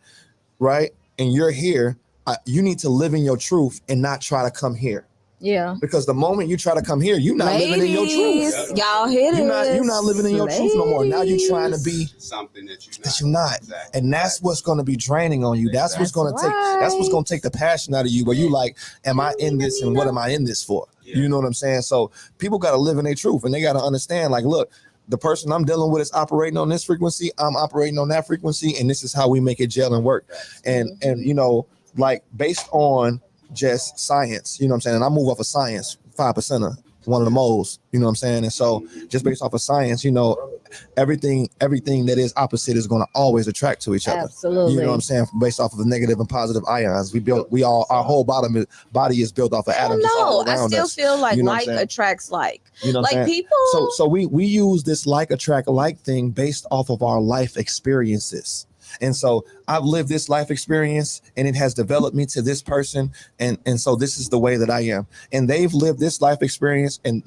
right, and you're here, you need to live in your truth and not try to come here. Yeah. Because the moment you try to come here, you're not living in your truth. Y'all hit it. You're not living in your truth no more. Now you're trying to be something that you're not. Exactly. And that's what's going to be draining on you. That's what's going to take the passion out of you, where you like, am I in this and what am I in this for? You know what I'm saying? So people got to live in their truth, and they got to understand, like, look, the person I'm dealing with is operating on this frequency, I'm operating on that frequency, and this is how we make it gel and work. And you know, like, based on just science, you know what I'm saying? And I move off of science, 5%, one of the moles, you know what I'm saying? And so just based off of science, you know, everything that is opposite is going to always attract to each other. Absolutely. You know what I'm saying? Based off of the negative and positive ions, our whole body is built off of atoms. No, I still feel like you know like attracts like. You know what I'm saying? People. So we use this like attract like thing based off of our life experiences. And so I've lived this life experience and it has developed me to this person. And so this is the way that I am. And they've lived this life experience and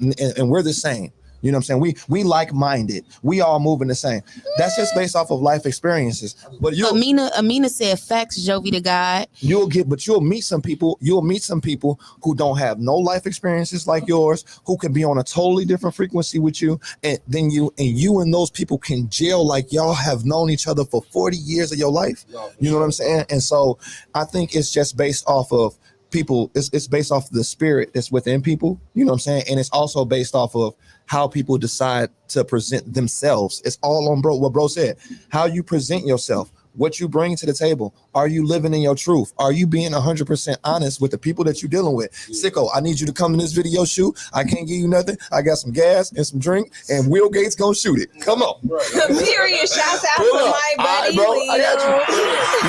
we're the same. You know what I'm saying? We like-minded. We all moving the same. That's just based off of life experiences. But Amina said facts, Jovi Da God. You'll meet some people who don't have no life experiences like yours, who can be on a totally different frequency with you, and then you and those people can gel like y'all have known each other for 40 years of your life. You know what I'm saying? And so I think it's just based off of people, it's based off the spirit that's within people, you know what I'm saying? And it's also based off of how people decide to present themselves. It's all on what bro said. How you present yourself, what you bring to the table. Are you living in your truth? Are you being 100% honest with the people that you're dealing with? Sicko, I need you to come to this video shoot. I can't give you nothing. I got some gas and some drink, and Will Gates gonna shoot it. Come on. Period. Shouts out to my buddy. Bro, I got you.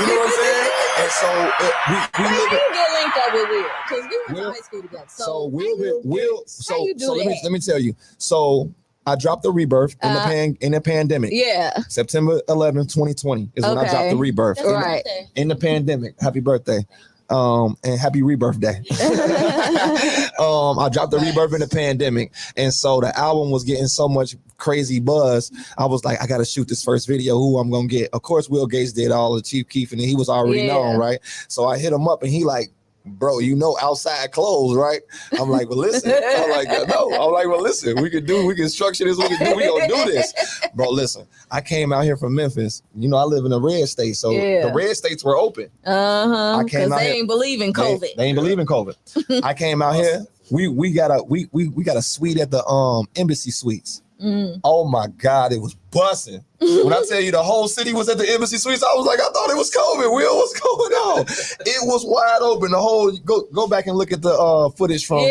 You know what I'm saying? And so how you get linked up with Will? Because we went to high school together. So let me tell you. So I dropped the Rebirth in the pandemic. Yeah. September 11th, 2020 is when I dropped the Rebirth. Right. In the pandemic. Happy birthday. And happy Rebirth Day. I dropped the Rebirth in the pandemic. And so the album was getting so much crazy buzz. I was like, I got to shoot this first video. Who I'm going to get? Of course, Will Gates did all the Chief Keef, and he was already known, right? So I hit him up and he like, bro, you know, outside clothes, right? I'm like, well, listen. I'm like, no. I'm like, well, listen, we can structure this. We gonna do this. Bro, listen, I came out here from Memphis. You know, I live in a red state. So the red states were open. Because they ain't believe in COVID. They ain't believe in COVID. I came out here. We got a suite at the Embassy Suites. Oh my God, it was busting. When I tell you the whole city was at the Embassy Suites, I was like, I thought it was COVID. Will, what's going on? It was wide open. The whole go back and look at the footage from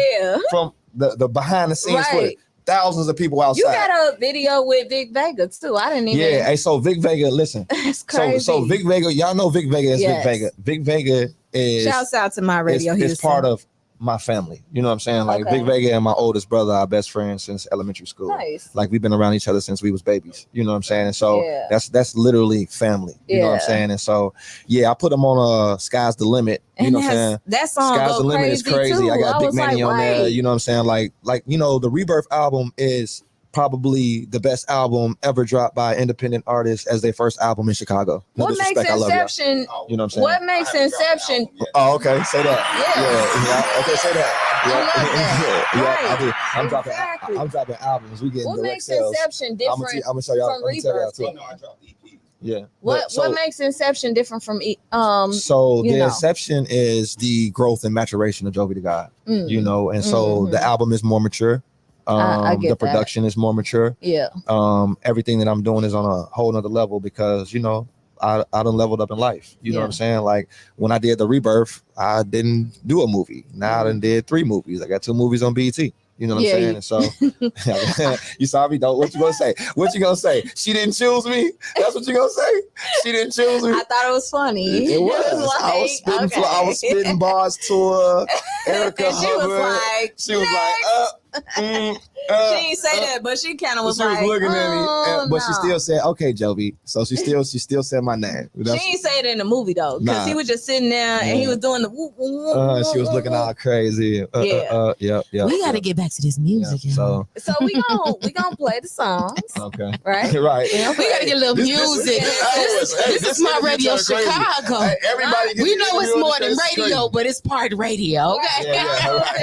the behind the scenes footage. Thousands of people outside. You got a video with Vic Vega too. I didn't even. Yeah, hey, so Vic Vega, listen. That's crazy. So Vic Vega, y'all know Vic Vega is Vic Vega. Vic Vega is. Shouts out to my radio. It's part of my family. You know what I'm saying? Like Vic Vega and my oldest brother are best friends since elementary school. Nice. Like we've been around each other since we was babies. You know what I'm saying? And so that's literally family. You know what I'm saying? And so I put them on Sky's the Limit. You know what I'm saying? That song Sky's the Limit is crazy. Too. I got Big Manny on there. You know what I'm saying? Like you know, the Rebirth album is probably the best album ever dropped by an independent artist as their first album in Chicago. No what makes Inception? You know what I'm saying? What makes Inception? Oh, okay. Say that. Yeah. Okay, say that. I do. I'm dropping albums. We getting what direct makes sales. Inception different I'm gonna show y'all. from Rebirth? Yeah. What makes Inception different from the Inception is the growth and maturation of Jovi Da God. You know, and so the album is more mature. The production is more mature. Yeah. Everything that I'm doing is on a whole nother level because, you know, I done leveled up in life. You know what I'm saying? Like when I did the Rebirth, I didn't do a movie. Now I done did 3 movies. I got 2 movies on BET. You know what I'm saying? And so you saw me, though. What you gonna say? What you gonna say? She didn't choose me? That's what you gonna say? She didn't choose me? I thought it was funny. It was. Like, I was spitting bars to her. Erica Hubbard. She was like, she didn't say that, but she kind of was like, she was looking at me, but she still said, "Okay, Jovi." So she still said my name. She didn't say it in the movie though, because he was just sitting there and he was doing the. She was looking all crazy. Yeah. We got to get back to this music. So we gonna play the songs. Okay. Right. Right. We got to get a little music. This is my radio Chicago. Hey, everybody, we know it's more than radio, but it's part radio. Okay.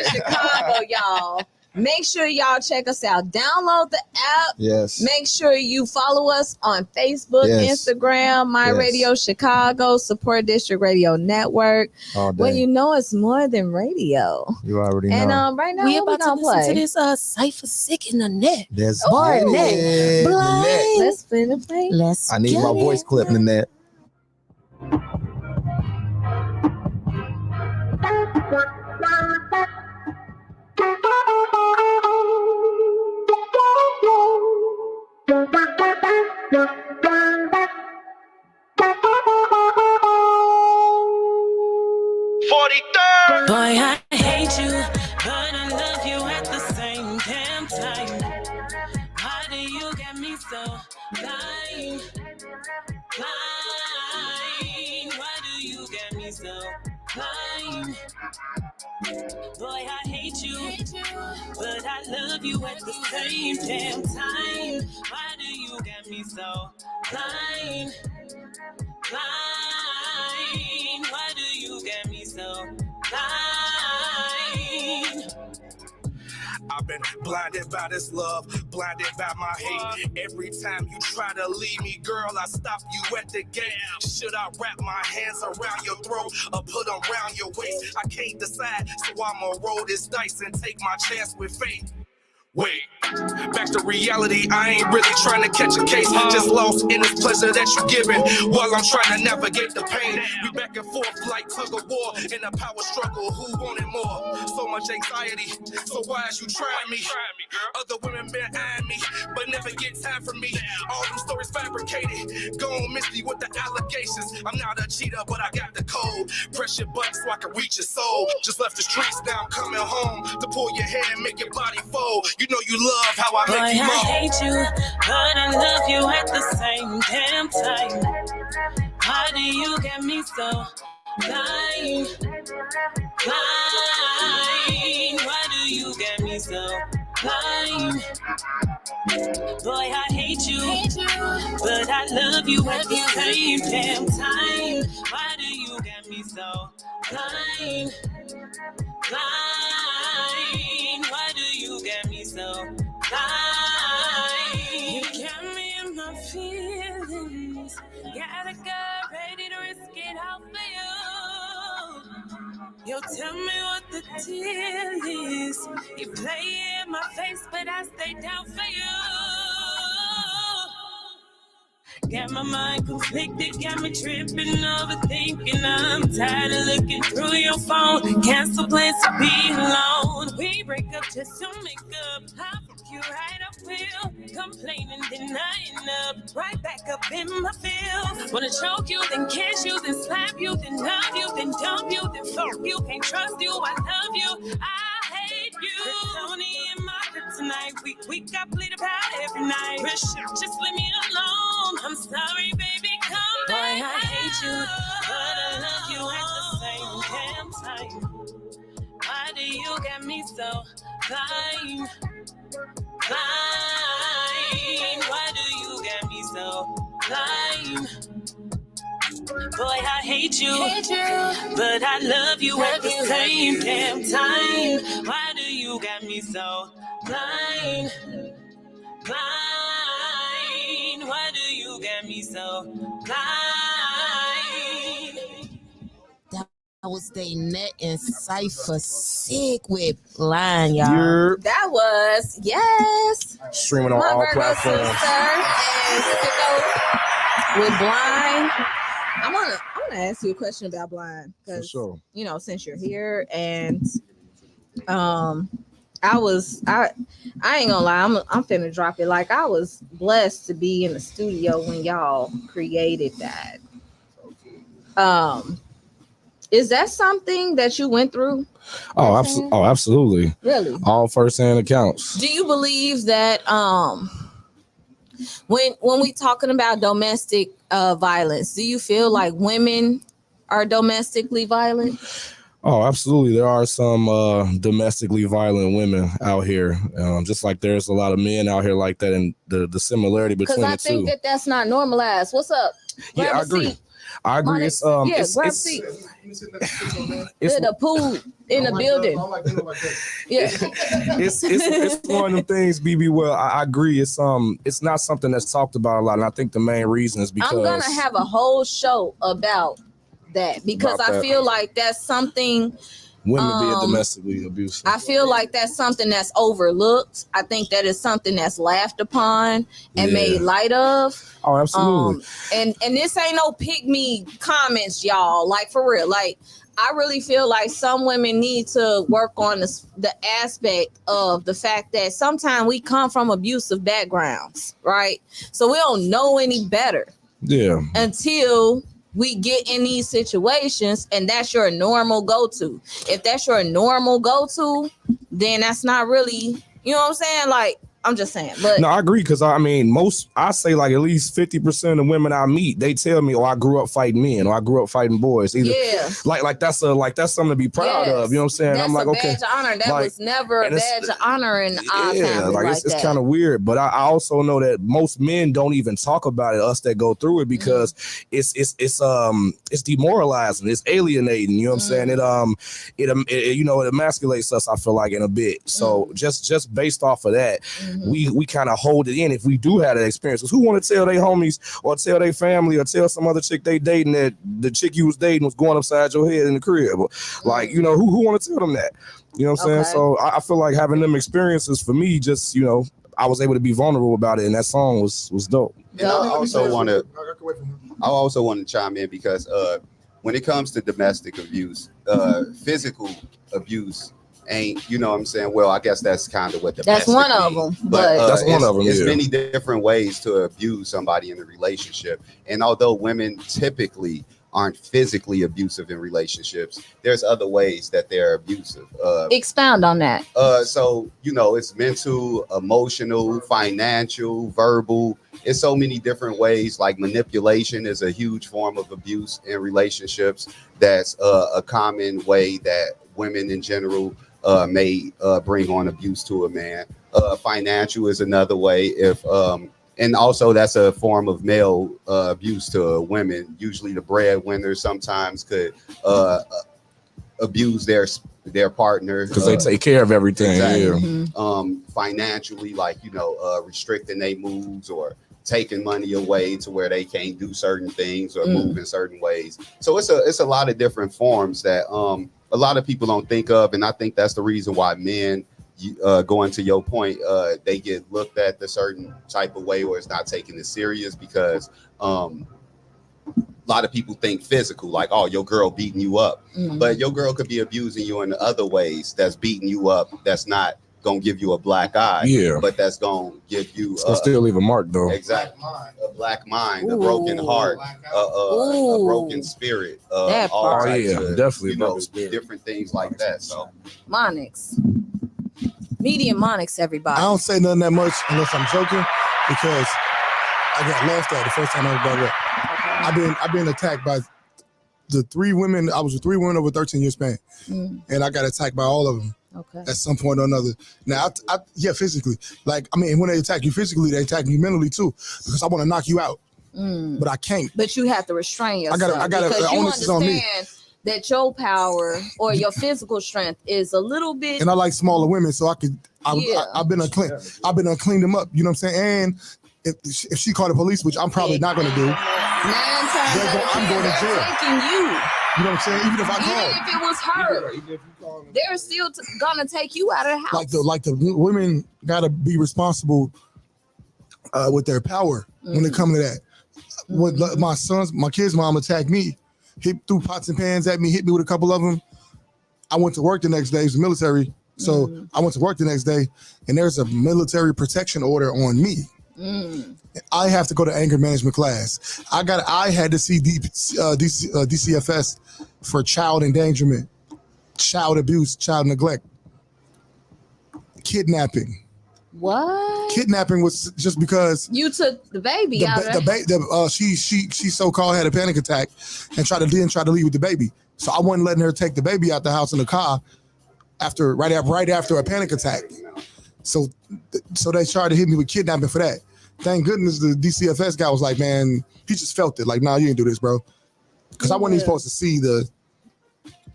Chicago, y'all. Make sure y'all check us out. Download the app. Yes. Make sure you follow us on Facebook, Instagram, My Radio Chicago, Support District Radio Network. Well, you know it's more than radio. You already know. And right now we about to listen to this Cypher Sick in the Net. There's Barnett. Let's spin a play. I need my voice clip in that. Boy, I hate you, but I love you at the same damn time. Why do you get me so blind? Boy, I hate you, but I love you at the same damn time. Why do you get me so blind? Blind. Why do you get me so blind? I've been blinded by this love, blinded by my hate. Every time you try to leave me, girl, I stop you at the gate. Should I wrap my hands around your throat or put them around your waist? I can't decide, so I'ma roll this dice and take my chance with fate. Wait, back to reality, I ain't really trying to catch a case. Just lost in this pleasure that you're giving while I'm trying to navigate the pain. We back and forth like tug of war in a power struggle, who wanted more? So much anxiety, so why is you trying me? Other women been eyeing me, but never get time for me. All them stories fabricated, go on Misty with the allegations. I'm not a cheater, but I got the code. Press your button so I can reach your soul. Just left the streets, now I'm coming home to pull your hair and make your body fold. You know you love how I make you Boy, moan. I hate you, but I love you at the same damn time. Why do you get me so blind? Blind. Why do you get me so blind? Boy, I hate you, but I love you at the same damn time. Why do you get me so blind? Blind. Why do you get me so blind? You got me in my feelings. Got a girl ready to risk it all for you. Yo, tell me what the deal is. You play in my face, but I stay down for you. Got my mind conflicted, got me tripping, overthinking. I'm tired of looking through your phone. Cancel plans to be alone. We break up just to make up. I fuck you right, I will. Complaining, denying up. Right back up in my feels. Wanna choke you, then kiss you, then slap you, then love you, then dump you, then fuck you. Can't trust you, I love you. I hate you. Tony and my tonight. We got played about every night. Pressure, just leave me alone. I'm sorry, baby, come back. Boy, I hate you, but I love you at the same damn time. Why do you get me so blind? Blind. Why do you get me so blind? Boy, I hate you, but I love you at the same damn time. Why do you get me so blind? Blind. Why do you get me so blind? That was they net and Cypher sick with Blind, y'all. That was, yes. Streaming on all platforms. And with Blind. I'm gonna ask you a question about Blind because sure. You know, since you're here, and I ain't gonna lie, I'm finna drop it. Like, I was blessed to be in the studio when y'all created that. Is that something that you went through? Oh, absolutely. Really? All first-hand accounts. Do you believe that when we talking about domestic violence, do you feel like women are domestically violent? Oh, absolutely. There are some domestically violent women out here, just like there's a lot of men out here like that, and the similarity between the two. Because I think that's not normalized. What's up? Yeah, I agree. I agree. It's grab a seat. It's the pool in the building. Yeah, it's one of them things, BB. Well, I agree. It's not something that's talked about a lot, and I think the main reason is because I'm gonna have a whole show about that because I feel like that's something. Women being domestically abusive. I feel like that's something that's overlooked. I think that is something that's laughed upon and made light of. Oh, absolutely. And this ain't no pick me comments, y'all. Like, for real. Like, I really feel like some women need to work on the aspect of the fact that sometimes we come from abusive backgrounds, right? So we don't know any better. Yeah. Until we get in these situations, and that's your normal go-to. If that's your normal go-to, then that's not really, you know what I'm saying? Like, I'm just saying. But no, I agree because I say like at least 50% of the women I meet, they tell me, "Oh, I grew up fighting men, or I grew up fighting boys." Either like that's something to be proud of. You know what I'm saying? That's I'm like, a okay, badge of honor. That was never a badge of honor in our family. Like it's kind of weird. But I also know that most men don't even talk about it. Us that go through it because it's demoralizing. It's alienating. You know what I'm saying? It emasculates us. I feel like in a bit. So just based off of that. We kind of hold it in if we do have that experience. Because who want to tell their homies or tell their family or tell some other chick they dating that the chick you was dating was going upside your head in the crib? Like, who want to tell them that? You know what I'm saying? So I feel like having them experiences for me, just, I was able to be vulnerable about it, and that song was dope. And I also want to chime in because when it comes to domestic abuse, physical abuse ain't, you know what I'm saying? Well, I guess that's kind of what that's one of them. But that's one of them. There's many different ways to abuse somebody in a relationship. And although women typically aren't physically abusive in relationships, there's other ways that they're abusive. Expound on that. So, it's mental, emotional, financial, verbal. It's so many different ways. Like manipulation is a huge form of abuse in relationships. That's a common way that women in general may bring on abuse to a man. Financial is another way. And also that's a form of male abuse to women. Usually the breadwinner sometimes could abuse their partner because they take care of everything. Exactly. Financially, like restricting their moves or taking money away to where they can't do certain things or move in certain ways. So it's a lot of different forms that a lot of people don't think of, and I think that's the reason why men, going to your point, they get looked at a certain type of way, or it's not taken as serious because a lot of people think physical, like, oh, your girl beating you up, but your girl could be abusing you in other ways. That's beating you up. That's not gonna give you a black eye, but that's gonna give you still leave a mark though. Exactly. A black mind, a broken heart, a broken spirit, all types of, definitely different things like that. So Monix, medium Monix, everybody. I don't say nothing that much unless I'm joking because I got laughed at the first time I was brought up. I've been attacked by the 3 women. I was with 3 women over a 13-year span, and I got attacked by all of them. Okay. At some point or another. Now, physically. Like, when they attack you physically, they attack you mentally too, because I want to knock you out, but I can't. But you have to restrain yourself. I got to. Onus is on me. That your power or your physical strength is a little bit. And I like smaller women, so I've been clean them up. You know what I'm saying? And if she called the police, which I'm probably not going to do, 9 times I'm going to jail. Taking you. You know what I'm saying? Even if I call. Even if it was her, they're still gonna take you out of the house. Like the women gotta be responsible with their power when it comes to that. What my kids' mom attacked me, threw pots and pans at me, hit me with a couple of them. I went to work the next day. It was military, so I went to work the next day, and there's a military protection order on me. I have to go to anger management class. I had to see DCFS for child endangerment, child abuse, child neglect, kidnapping. What? Kidnapping was just because you took the baby out. She so-called had a panic attack and tried to leave with the baby. So I wasn't letting her take the baby out the house in the car right after a panic attack. So they tried to hit me with kidnapping for that. Thank goodness the DCFS guy was like, man, he just felt it. Like, nah, you didn't do this, bro. Because I wasn't even supposed to see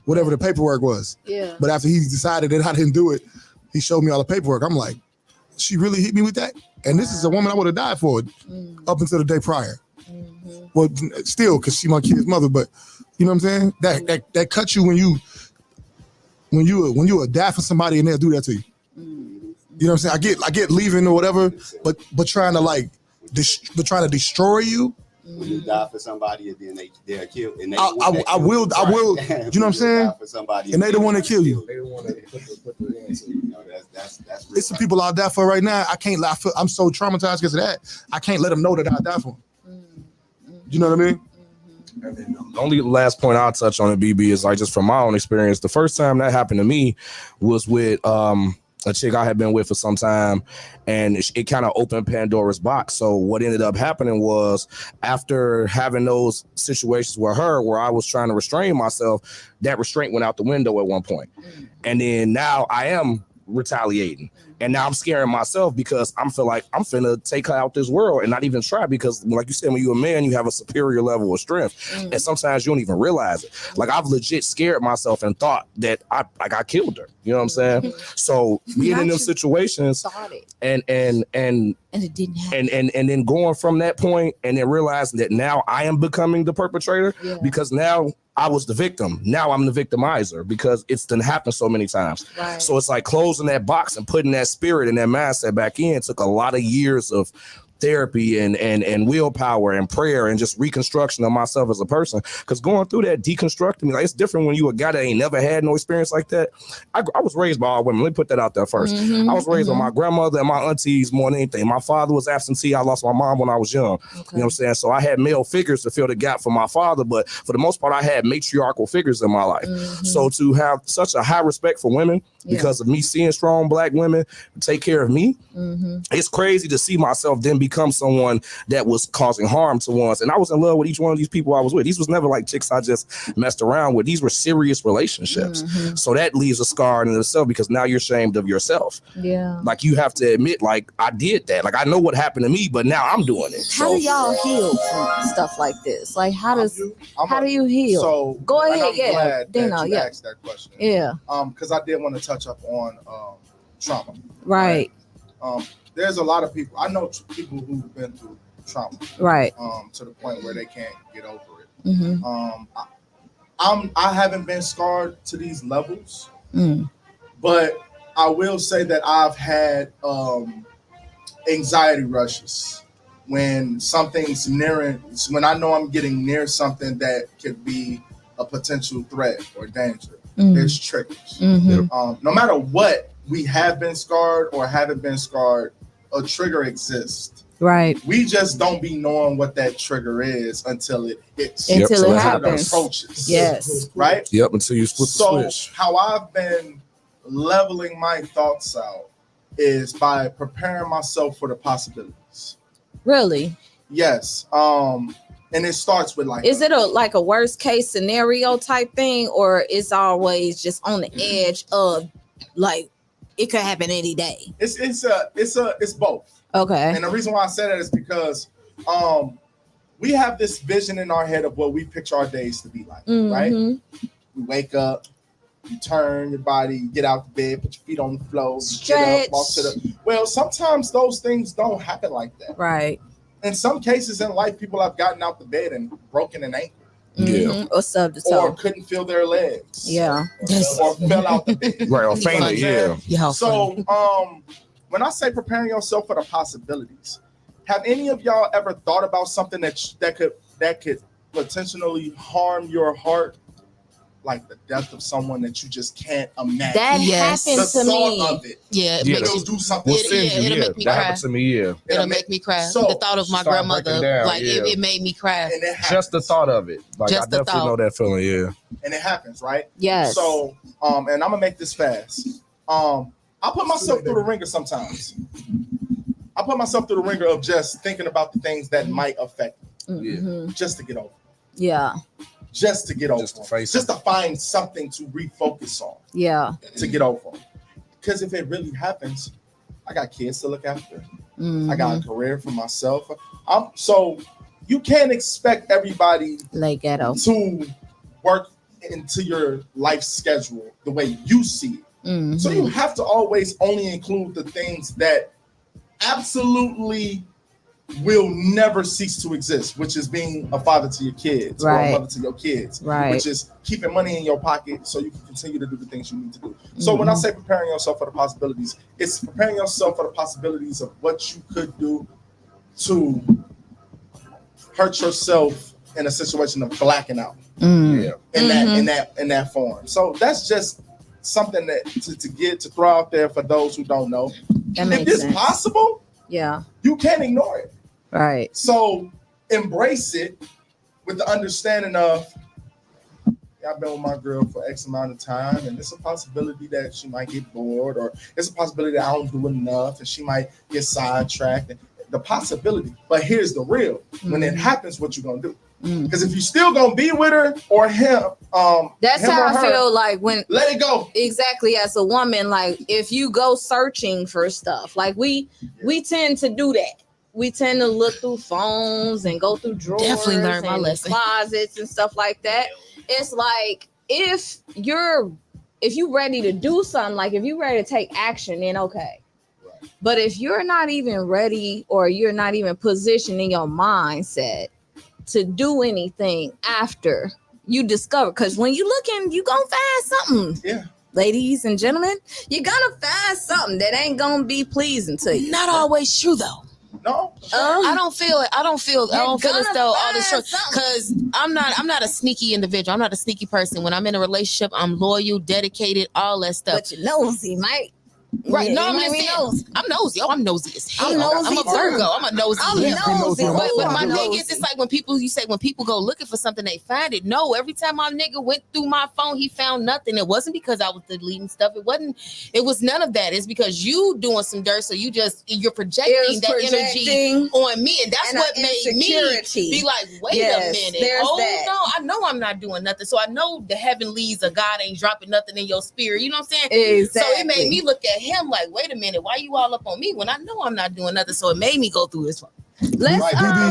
whatever the paperwork was. Yeah. But after he decided that I didn't do it, he showed me all the paperwork. I'm like, she really hit me with that? And this is a woman I would have died for up until the day prior. Well, still, because she's my kid's mother, but you know what I'm saying? That cuts you when you die for somebody and they'll do that to you. You know what I'm saying? I get leaving or whatever, but trying to trying to destroy you. When you die for somebody and then they're killed, and I will. You know what I'm saying? For somebody and they don't want to kill you. They don't want to put the that's it's some people I'll die for right now. I can't lie. I'm so traumatized because of that. I can't let them know that I die for them. You know what I mean? And then the only last point I'll touch on it, BB, is like just from my own experience. The first time that happened to me was with a chick I had been with for some time, and it kind of opened Pandora's box. So what ended up happening was, after having those situations with her where I was trying to restrain myself, that restraint went out the window at one point. And then now I am retaliating. And now I'm scaring myself because I'm feel like I'm finna take her out this world and not even try, because like you said, when you're a man, you have a superior level of strength. And sometimes you don't even realize it. Like, I've legit scared myself and thought that I killed her. You know what I'm saying? So being in those situations and it didn't happen. And then going from that point and then realizing that now I am becoming the perpetrator, because now I was the victim. Now I'm the victimizer because it's done happened so many times. Right. So it's like closing that box and putting that spirit and that mindset back in took a lot of years of therapy and willpower and prayer and just reconstruction of myself as a person. Because going through that, deconstructing me, like, it's different when you a guy that ain't never had no experience like that. I was raised by all women. Let me put that out there first. I was raised by my grandmother and my aunties more than anything. My father was absentee. I lost my mom when I was young. You know what I'm saying? So I had male figures to fill the gap for my father, but for the most part, I had matriarchal figures in my life. So to have such a high respect for women because of me seeing strong Black women take care of me, it's crazy to see myself then become someone that was causing harm to ones. And I was in love with each one of these people I was with. These was never like chicks I just messed around with. These were serious relationships. So that leaves a scar in itself, because now you're ashamed of yourself. Yeah. Like, you have to admit, like, I did that. Like, I know what happened to me, but now I'm doing it. How do y'all heal from stuff like this? Like, how do you heal? So go ahead. I'm glad that you asked that question. Yeah. Because I did want to touch up on trauma. Right. There's a lot of people. I know people who've been through trauma. Right. To the point where they can't get over it. I haven't been scarred to these levels, but I will say that I've had anxiety rushes when something's nearing. When I know I'm getting near something that could be a potential threat or danger. There's triggers. No matter what, we have been scarred or haven't been scarred, a trigger exists. Right. We just don't be knowing what that trigger is until it hits. Until it happens. Approaches. Yes. Right? Yep, until you split the switch. How I've been leveling my thoughts out is by preparing myself for the possibilities. Really? Yes. And it starts with like, is it a worst case scenario type thing, or it's always just on the edge of, like, it could happen any day? It's both. Okay. And the reason why I say that is because we have this vision in our head of what we picture our days to be like, right? We wake up, you turn your body, you get out the bed, put your feet on the floor, get up, walk to the. Well, sometimes those things don't happen like that. Right. In some cases in life, people have gotten out the bed and broken an ankle. Or subbed the toe. Or couldn't feel their legs. Yeah. Or fell out the bed. Right, or fainted, yeah. So when I say preparing yourself for the possibilities, have any of y'all ever thought about something that could potentially harm your heart? Like the death of someone that you just can't imagine. That happened to me. Of it. Yeah, it'll do something. It'll make me cry. That happened to me, It'll make me cry. So, the thought of my grandmother, it made me cry. Just the thought of it. Like, I definitely know that feeling, yeah. And it happens, right? Yes. So, and I'm gonna make this fast. I put myself through the ringer sometimes. I put myself through the ringer of just thinking about the things that might affect me. Just to get over. Yeah. Just to get over, just to find something to refocus on. Yeah. To get over. Because if it really happens, I got kids to look after. I got a career for myself. So you can't expect everybody to work into your life schedule the way you see it. So you have to always only include the things that absolutely will never cease to exist, which is being a father to your kids or a mother to your kids, which is keeping money in your pocket so you can continue to do the things you need to do. So when I say preparing yourself for the possibilities, it's preparing yourself for the possibilities of what you could do to hurt yourself in a situation of blacking out in that form. So that's just something that to throw out there for those who don't know. If it's possible, you can't ignore it. Right. So embrace it with the understanding of I've been with my girl for X amount of time, and it's a possibility that she might get bored, or it's a possibility that I don't do enough, and she might get sidetracked. The possibility. But here's the real. When it happens, what you gonna do? Because if you still gonna be with her or him, that's him how or I her, feel like when let it go. Exactly, as a woman, like if you go searching for stuff, like we tend to do that. We tend to look through phones and go through drawers, Definitely learned my and lesson. closets and stuff like that. It's like if you're ready to do something, like if you're ready to take action, then okay. But if you're not even ready, or you're not even positioned in your mindset to do anything after you discover, because when you looking, you gonna find something. Yeah. Ladies and gentlemen, you're gonna find something that ain't gonna be pleasing to you. Not always true though. No, I don't feel it. I don't feel as though all this find shit, because I'm not a sneaky individual. I'm not a sneaky person. When I'm in a relationship, I'm loyal, dedicated, all that stuff. But you're nosy, Mike. Right? Yeah, No, I'm you just might saying. I'm nosy. Oh, I'm nosy as hell. I'm nosy I'm a too. Virgo. I'm a nosy. I'm nosy. But my thing is, it's like when people go looking for something, they find it. No, every time my nigga went through my phone, he found nothing. It wasn't because I was deleting stuff. It was none of that. It's because you doing some dirt. So you're projecting that energy on me. And that's what made me be like, wait a minute. No, I know I'm not doing nothing. So I know the heavenlies of God ain't dropping nothing in your spirit. You know what I'm saying? Exactly. So it made me look at him like, wait a minute, why you all up on me when I know I'm not doing nothing? So it made me go through this. Let's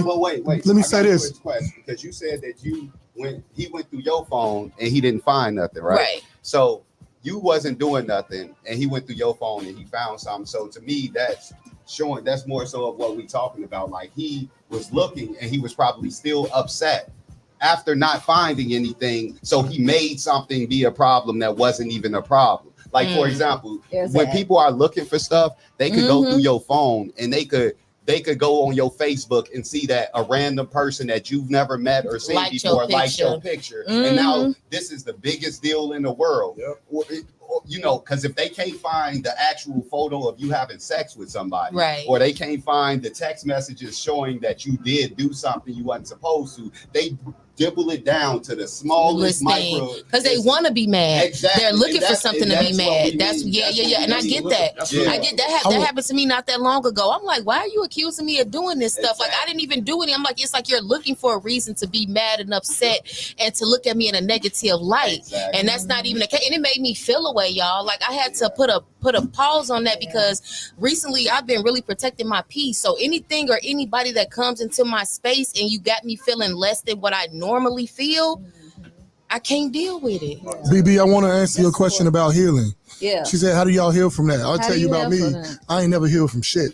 but wait. Let me say this, because you said that he went through your phone and he didn't find nothing, right? Right. So you wasn't doing nothing and he went through your phone and he found something. So to me, that's more so of what we talking about. Like he was looking and he was probably still upset after not finding anything. So he made something be a problem that wasn't even a problem. Like, for example, when people are looking for stuff, they could go through your phone and they could go on your Facebook and see that a random person that you've never met or seen before liked your picture. And now this is the biggest deal in the world. You know, because if they can't find the actual photo of you having sex with somebody, right, or they can't find the text messages showing that you did do something you wasn't supposed to, they dibble it down to the smallest micro, because they want to be mad. Exactly. They're looking for something to be mad. That's and I get that. I get that. That happened to me not that long ago. I'm like, why are you accusing me of doing this stuff? Like, I didn't even do it. I'm like, it's like you're looking for a reason to be mad and upset and to look at me in a negative light. And that's not even the case. And it made me feel away, y'all. Like, I had to put a pause on that because recently I've been really protecting my peace. So anything or anybody that comes into my space and you got me feeling less than what I normally feel, I can't deal with it. BB, I want to answer your question about healing. Yeah. She said, how do y'all heal from that? I'll tell you about me. I ain't never healed from shit.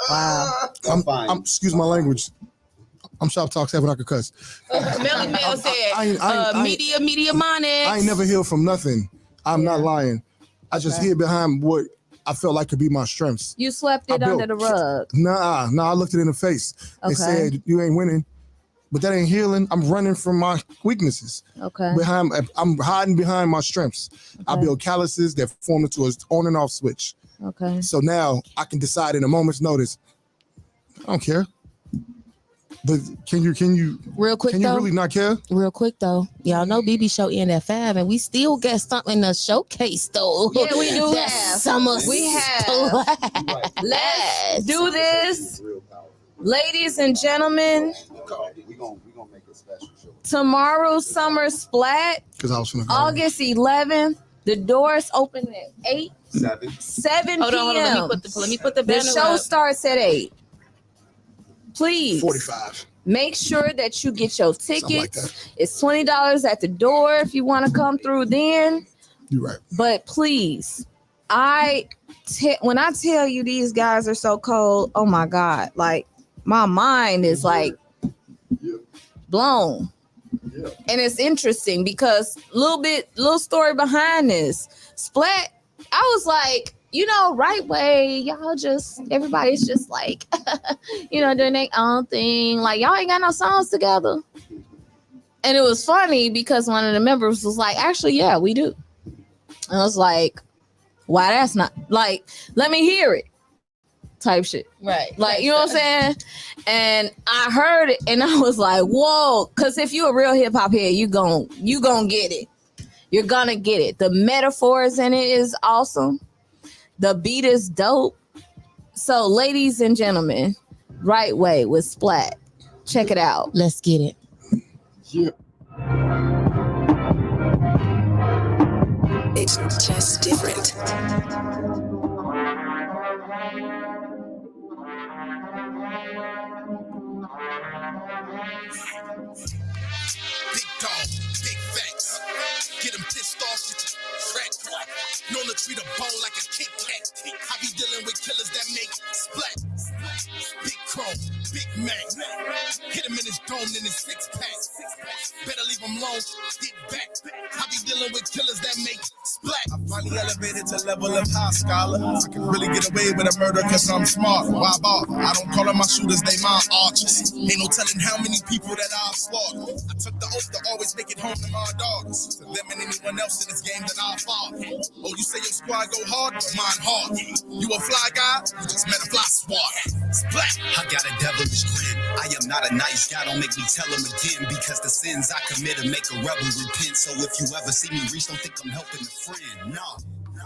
Wow. I'm excuse my language. I'm Shop Talk 7, I could cuss. Melly Mel said, media money. I ain't never healed from nothing. I'm not lying. I just hid behind what I felt like could be my strengths. You swept it under the rug. Nah, I looked it in the face and said, you ain't winning. But that ain't healing. I'm running from my weaknesses. Okay. I'm hiding behind my strengths. Okay. I build calluses that form into an on and off switch. Okay. So now I can decide in a moment's notice. I don't care. But can you real quick? Can you really not care? Real quick though, y'all know BB show end at 5, and we still got something to showcase though. Yeah, we do have. We have. Let's do this, ladies and gentlemen. We gonna make a special show. Tomorrow's Summer Splat, August 11th. The doors open at 7 p.m. Hold on. Let me put the banner The show up. starts at 8. Please 45. Make sure that you get your tickets. It's $20 at the door if you want to come through then. You're right. But please, when I tell you these guys are so cold, oh my God, like my mind is like blown. Yeah. And it's interesting because little story behind this. Splat, I was like, WriteWay, everybody's just like, doing their own thing. Like, y'all ain't got no songs together. And it was funny because one of the members was like, actually, yeah, we do. And I was like, why that's not, like, let me hear it. type shit. Right. Like, you know what I'm saying? And I heard it and I was like, whoa. Because if you're a real hip hop head, you gon' get it. You're gonna get it. The metaphors in it is awesome. The beat is dope. So, ladies and gentlemen, WriteWay with Splat. Check it out. Let's get it. Yeah. It's just different. Big dog, big facts. Get them pissed off with your crack. Known to treat a bone like a Kit Kat. I be dealing with killers that make splat. Big chrome, big Mac. Hit him in his dome, in his six pack. Better leave him alone, get back. I be dealing with killers that make splat. I finally elevated to level of high scholar. I can really get away with a murder cause I'm smart. Why bother? I don't call them my shooters, they my archers. Ain't no telling how many people that I've slaughtered. I took the oath to always make it home to my daughters. To them and anyone else in this game that I fought. Oh, you say your squad go hard? Mine hard. You a fly guy? You just met a fly squad. Splat. I got a devilish grin. I am not a nice guy, don't make me tell him again. Because the sins I committed make a rebel repent. So if you ever see me reach, don't think I'm helping a friend. No.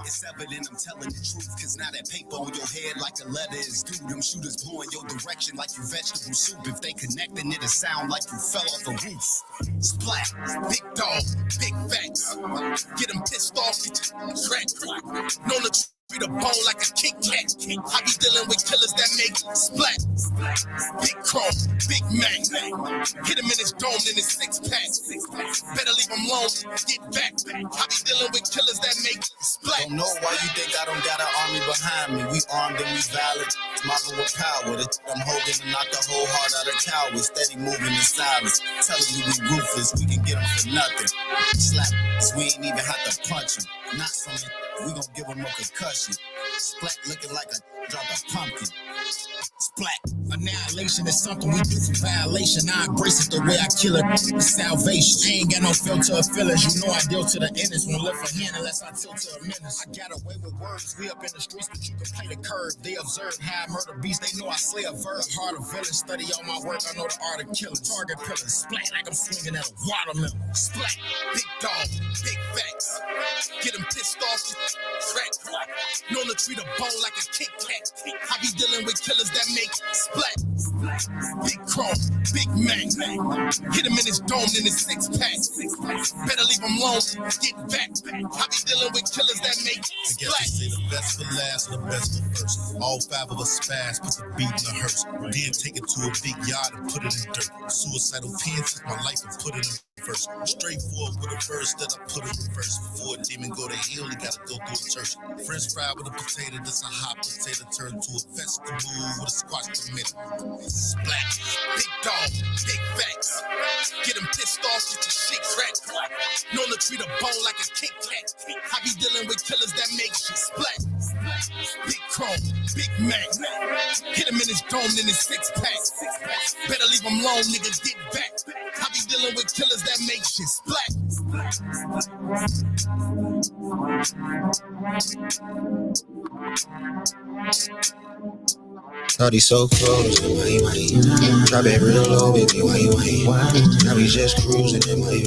It's evident I'm telling the truth, cause now that paper on your head like a letter is due. Them shooters blowing your direction like you vegetable soup. If they connect, then it'll sound like you fell off the roof. Splat, big dog, big facts. Get them pissed off, crack. Known to treat a bone like a Kit Kat. I be dealing with killers that make splat. Big chrome, big Mac. Hit him in his dome, in his six pack. Better leave him alone, get back. I be dealing with killers that make splat. Don't know why you think I don't got an army behind me. We armed and we valid. Mobbing with power. The I'm holding to knock the whole heart out of cowards. Steady moving in silence. Telling you we ruthless. We can get them for nothing. Slap. Cause we ain't even have to punch them. Knock something. We gon' give them a concussion. Splat looking like a drop of pumpkin. Splat. Annihilation is something we do for violation. I embrace it the way I kill it. It's salvation. I ain't got no filter of feelings. You know I deal to the enders. Won't lift a hand unless I tilt to a menace. I got away with words. We up in the streets, but you can play the curve. They observe how I murder beasts. They know I slay a verb. Heart of villain. Study all my work. I know the art of killing. Target pillars. Splat like I'm swinging at a watermelon. Splat. Big dog. Big facts. Get them pissed off. Crack. Known to treat a bone like a Kit Kat. I be dealing with killers that make splat. Big chrome, big Mac. Hit him in his dome, in his six pack. Better leave him alone, get back. I be dealing with killers that make splat. I guess they say the best for last and the best for first. All five of us spaz, put the beat in the hearse. Then take it to a big yard and put it in dirt. Suicidal pen took my life and put it in first. Straightforward with a verse that I put in reverse. Before a demon go to hell, he gotta go through a church. French fry with a potato, that's a hot potato turned to a vegetable with a squash tomato. Splat, big dog, big facts. Get them pissed off with your shit crack. Known to treat a bone like a Kit Kat. I be dealing with killers that make shit splat. Big chrome, big Mac. Hit him in his dome, in his six pack. Better leave him alone, niggas get back. I be dealing with killers that make shit splat. Thought he's so close, why? Drop it real low, baby, why? Now we just cruising, why?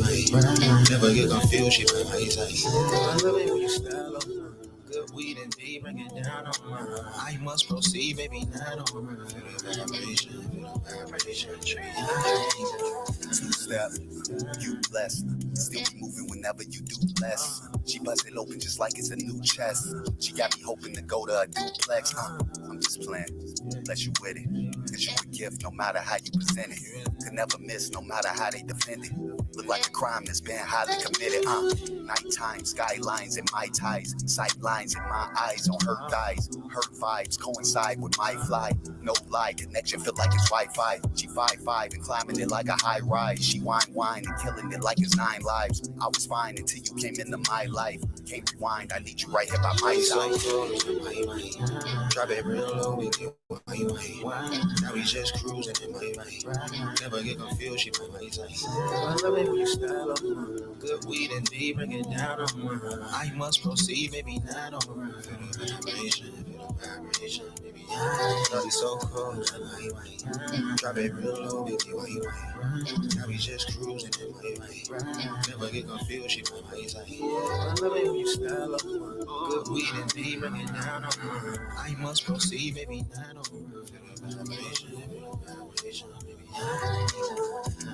Never get confused, she why? I love it when you style up. Good weed and D, bring it down on mine. I must proceed, baby, not on mine. Feel the vibration, Two-step, you blessed. Still be moving whenever you do less. She bust it open just like it's a new chest. She got me hoping to go to a duplex. I'm just playing, let you with it. Cause you a gift no matter how you present it. Could never miss no matter how they defend it. Look like a crime that's been highly committed. Nighttime, skylines in my ties. Sight lines in my eyes on her thighs. Hurt vibes coincide with my fly. No lie, connection feel like it's Wi-Fi. She 5'5" and climbing it like a high rise. She wine and killing it like it's 9 lives. I was fine until you came into my life. Can't rewind, I need you right here by my side. Drop it real low, baby, why? Now we just cruising, why? Never get confused, she why? I love it when you style up. Good weed and D, bring it down on mine. I must proceed, maybe not on mine. Feel the vibration, vibration, baby. Shorty so cold, drop it real low, baby. Why you ain't? Now we just cruising, never get confused. She my ways like, I love it when you style up. Good weed and deep, bring it down on mine. I must proceed, maybe not on mine. Vibration, baby.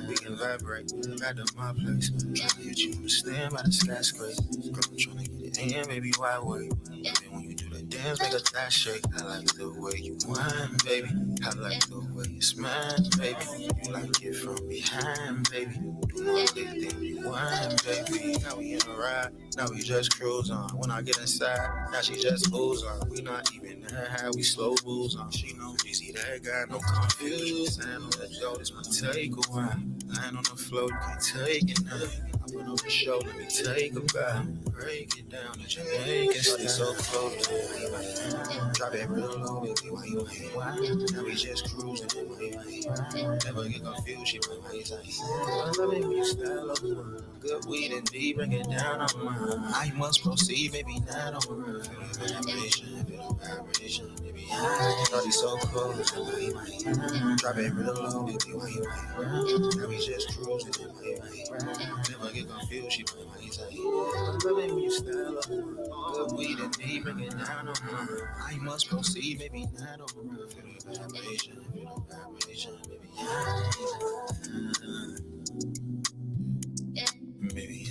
We can vibrate, back to my place. Tryna hit you on the stand by the skyscraper. Girl, I'm tryna get it in, baby, why wait? Baby, when you do the dance, make a thigh shake. I like the way you whine, baby. I like the way you smile, baby. You like it from behind, baby. Do more lit than you whine, baby. Now we in a ride, now we just cruise on. When I get inside, now she just moves on. We not even there, how we slow moves on. She know she see that guy, no confused. Stand on the door, this my take a while. Lying on the floor, you can't take it now. I put on the show, let me take a bow. Break it down, that you make it stay so close. Drop it real low, baby, why you ain't? Now we just cruising, why you ain't? Never get confused, she my ways like, I love it when you style up. Good weed and deep, bring it down on mine. I must proceed, maybe not on mine. Feel the vibration, baby. Shorty so close, why you ain't? Drop it real low, baby, why you ain't? Now we just cruising, why you ain't? Never get confused, she my ways like, I love it when you style up. Good weed and deep, bring it down on mine. I must proceed, maybe not on mine. Feel the vibration, baby. Baby,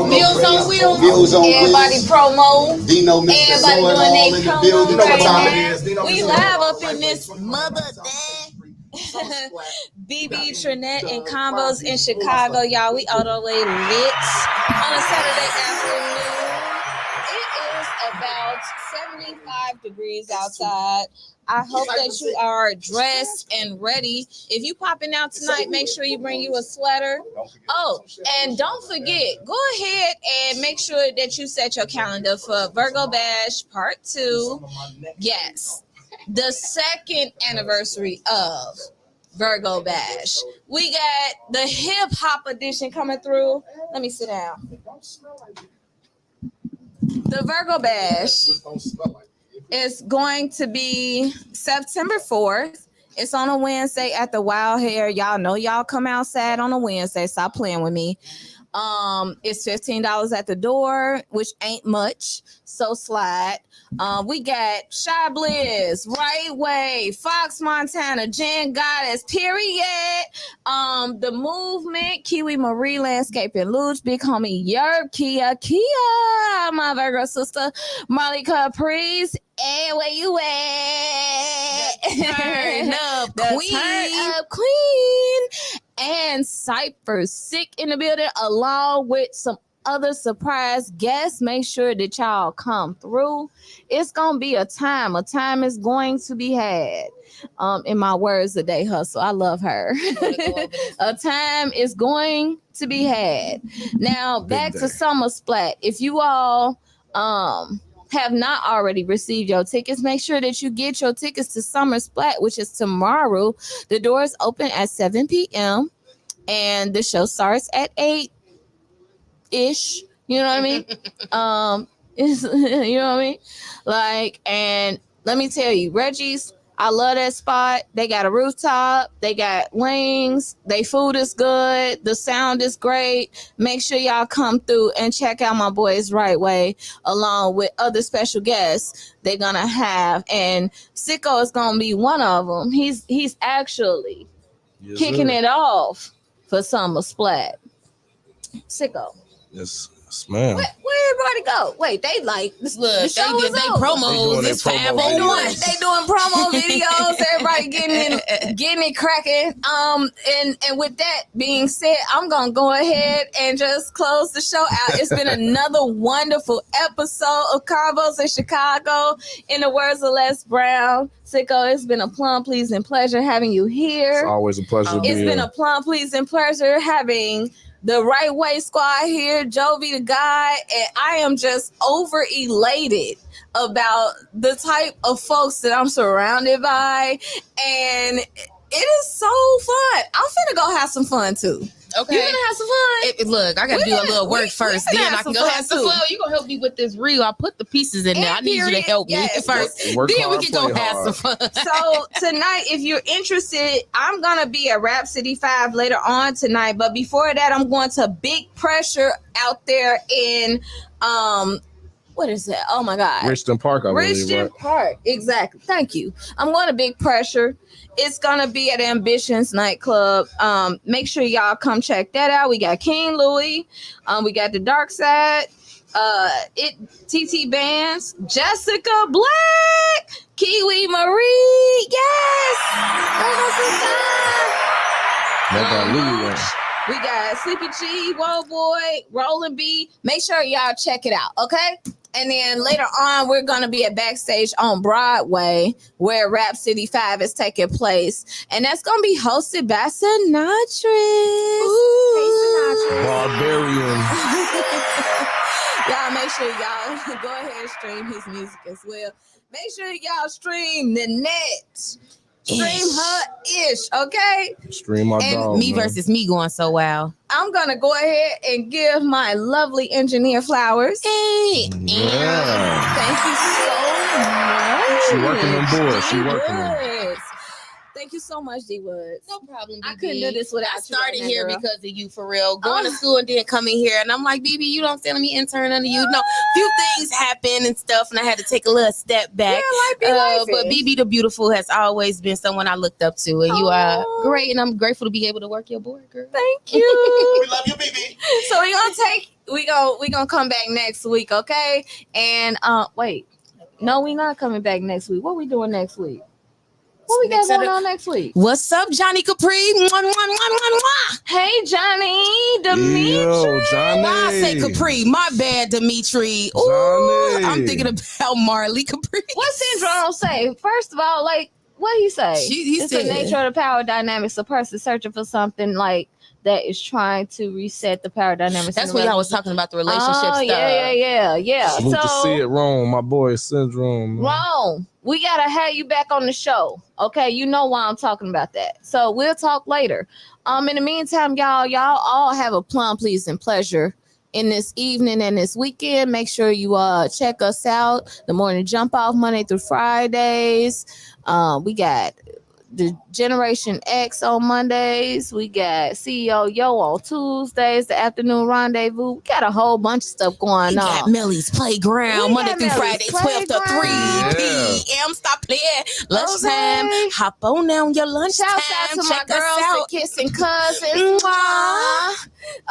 Meals on wheels. Everybody promo. Dino, Mr. Everybody doing all their in the promo building. right time now. it is. Dino, We Mr. live up in Right this way, mother day. BB Trinette and Convos in Chicago, y'all. We all the way lit on a Saturday afternoon. It is about 75 degrees outside. I hope that you are dressed and ready. If you popping out tonight, make sure you bring you a sweater. Oh, and don't forget, go ahead and make sure that you set your calendar for Virgo Bash Part 2. Yes, the second anniversary of Virgo Bash. We got the hip hop edition coming through. Let me sit down. The Virgo Bash is going to be September 4th. It's on a Wednesday at the Wild Hair. Y'all know y'all come outside on a Wednesday. Stop playing with me. It's $15 at the door, which ain't much. So slide. We got Shy Blizz, RightWay, Fox Montana, Jen Goddess, period. The Movement, Kiwi Marie Landscaping, Luge, Big Homie Yerb, Kia, my Virgo sister, Molly Caprice, and where you at? Turn up, The queen. Turn Up Queen. And Cypher Sick in the building, along with some other surprise guests. Make sure that y'all come through. It's gonna be a time. A time is going to be had. In my words, the day hustle. I love her. A time is going to be had. Now back to Summer Splat. If you all have not already received your tickets, make sure that you get your tickets to Summer Splat, which is tomorrow. The doors open at 7 p.m. and the show starts at 8-ish. You know what I mean? You know what I mean? Like, and let me tell you, Reggie's, I love that spot. They got a rooftop. They got wings. They food is good. The sound is great. Make sure y'all come through and check out my boys RightWay, along with other special guests they're gonna have. And Sicko is gonna be one of them. He's actually kicking it off for Summer Splat. Sicko. Yes, ma'am. Where everybody go? Wait, they like Look, the show they is did they over. promos. It's 501. They doing promo videos. Everybody getting it cracking. And with that being said, I'm gonna go ahead and just close the show out. It's been another wonderful episode of Convos in Chicago. In the words of Les Brown, Sicko, it's been a plum pleasing pleasure having you here. It's always a pleasure to be here. It's been a plum pleasing pleasure having the WriteWay squad here, Jovi Da God, and I am just over elated about the type of folks that I'm surrounded by, and it is so fun. I'm finna go have some fun too. Okay. You gonna have some fun? Look, I gotta do a little work first. Then I can go have some fun. You gonna help me with this reel? I put the pieces in there. I need you to help me first. Then we can go have some fun. So tonight, if you're interested, I'm gonna be at Rhapsody 5 later on tonight. But before that, I'm going to Big Pressure out there in what is that? Oh my God. Richton Park, I believe. Richton Park. Exactly. Thank you. I'm going to Big Pressure. It's going to be at Ambitions nightclub. Make sure y'all come check that out. We got King Louis. We got the Dark Side. TT Bands. Jessica Black. Kiwi Marie. Yes. We got Sleepy G, Whoa Boy, Rollin' B. Make sure y'all check it out, okay? And then later on, we're going to be at Backstage on Broadway, where Rhapsody 5 is taking place. And that's going to be hosted by Sinatra. Hey, Barbarian. Y'all make sure y'all go ahead and stream his music as well. Make sure y'all stream Nanette. Stream her ish, okay? Stream my dog. Me versus me going so well. I'm gonna go ahead and give my lovely engineer flowers. Hey, yeah. Thank you so much. She working on board. She working on. Thank you so much, D Woods. No problem, BB. I couldn't do this without you. I started right here now, because of you, for real. Going to school and then coming here, and I'm like, BB, you don't stand me intern under you. No, few things happen and stuff, and I had to take a little step back. Yeah, but BB the Beautiful has always been someone I looked up to, and you are great, and I'm grateful to be able to work your board, girl. Thank you. We love you, BB. So we gonna come back next week, okay? And wait, no, we not coming back next week. What we doing next week? What we got going on next week? What's up, Johnny Capri? Mwah, mwah, mwah, mwah, mwah. Hey, Johnny. Dimitri. Yo, Johnny. Why I say Capri? My bad, Dimitri. Ooh, Johnny. I'm thinking about Marley Capri. What Syndrome say? First of all, like, what he say? He it's said, the nature of the power dynamics. A person searching for something like that is trying to reset the power dynamics. That's when y'all was talking about the relationship stuff. Yeah. Salute to see it wrong, my boy Syndrome. Wrong. We gotta have you back on the show. Okay, you know why I'm talking about that. So we'll talk later. In the meantime, y'all all have a plum pleasing pleasure in this evening and this weekend. Make sure you check us out. The Morning Jump Off Monday through Fridays. We got the Generation X on Mondays. We got CEO Yo on Tuesdays, the Afternoon Rendezvous. We got a whole bunch of stuff going on. Got Millie's Playground Monday through Friday, 12 to 3 p.m. Stop playing. Lunchtime. Okay. Hop on down your lunchtime. Shout out to my Check us girls out. and kissing cousins.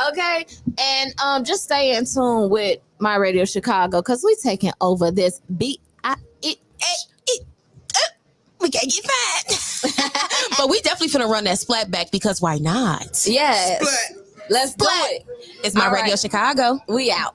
Okay. And just stay in tune with My Radio Chicago, because we taking over this we can't get fat. But we definitely finna run that splat back, because why not? Yes. Splat. Let's do it. It's My All Radio right. Chicago. We out.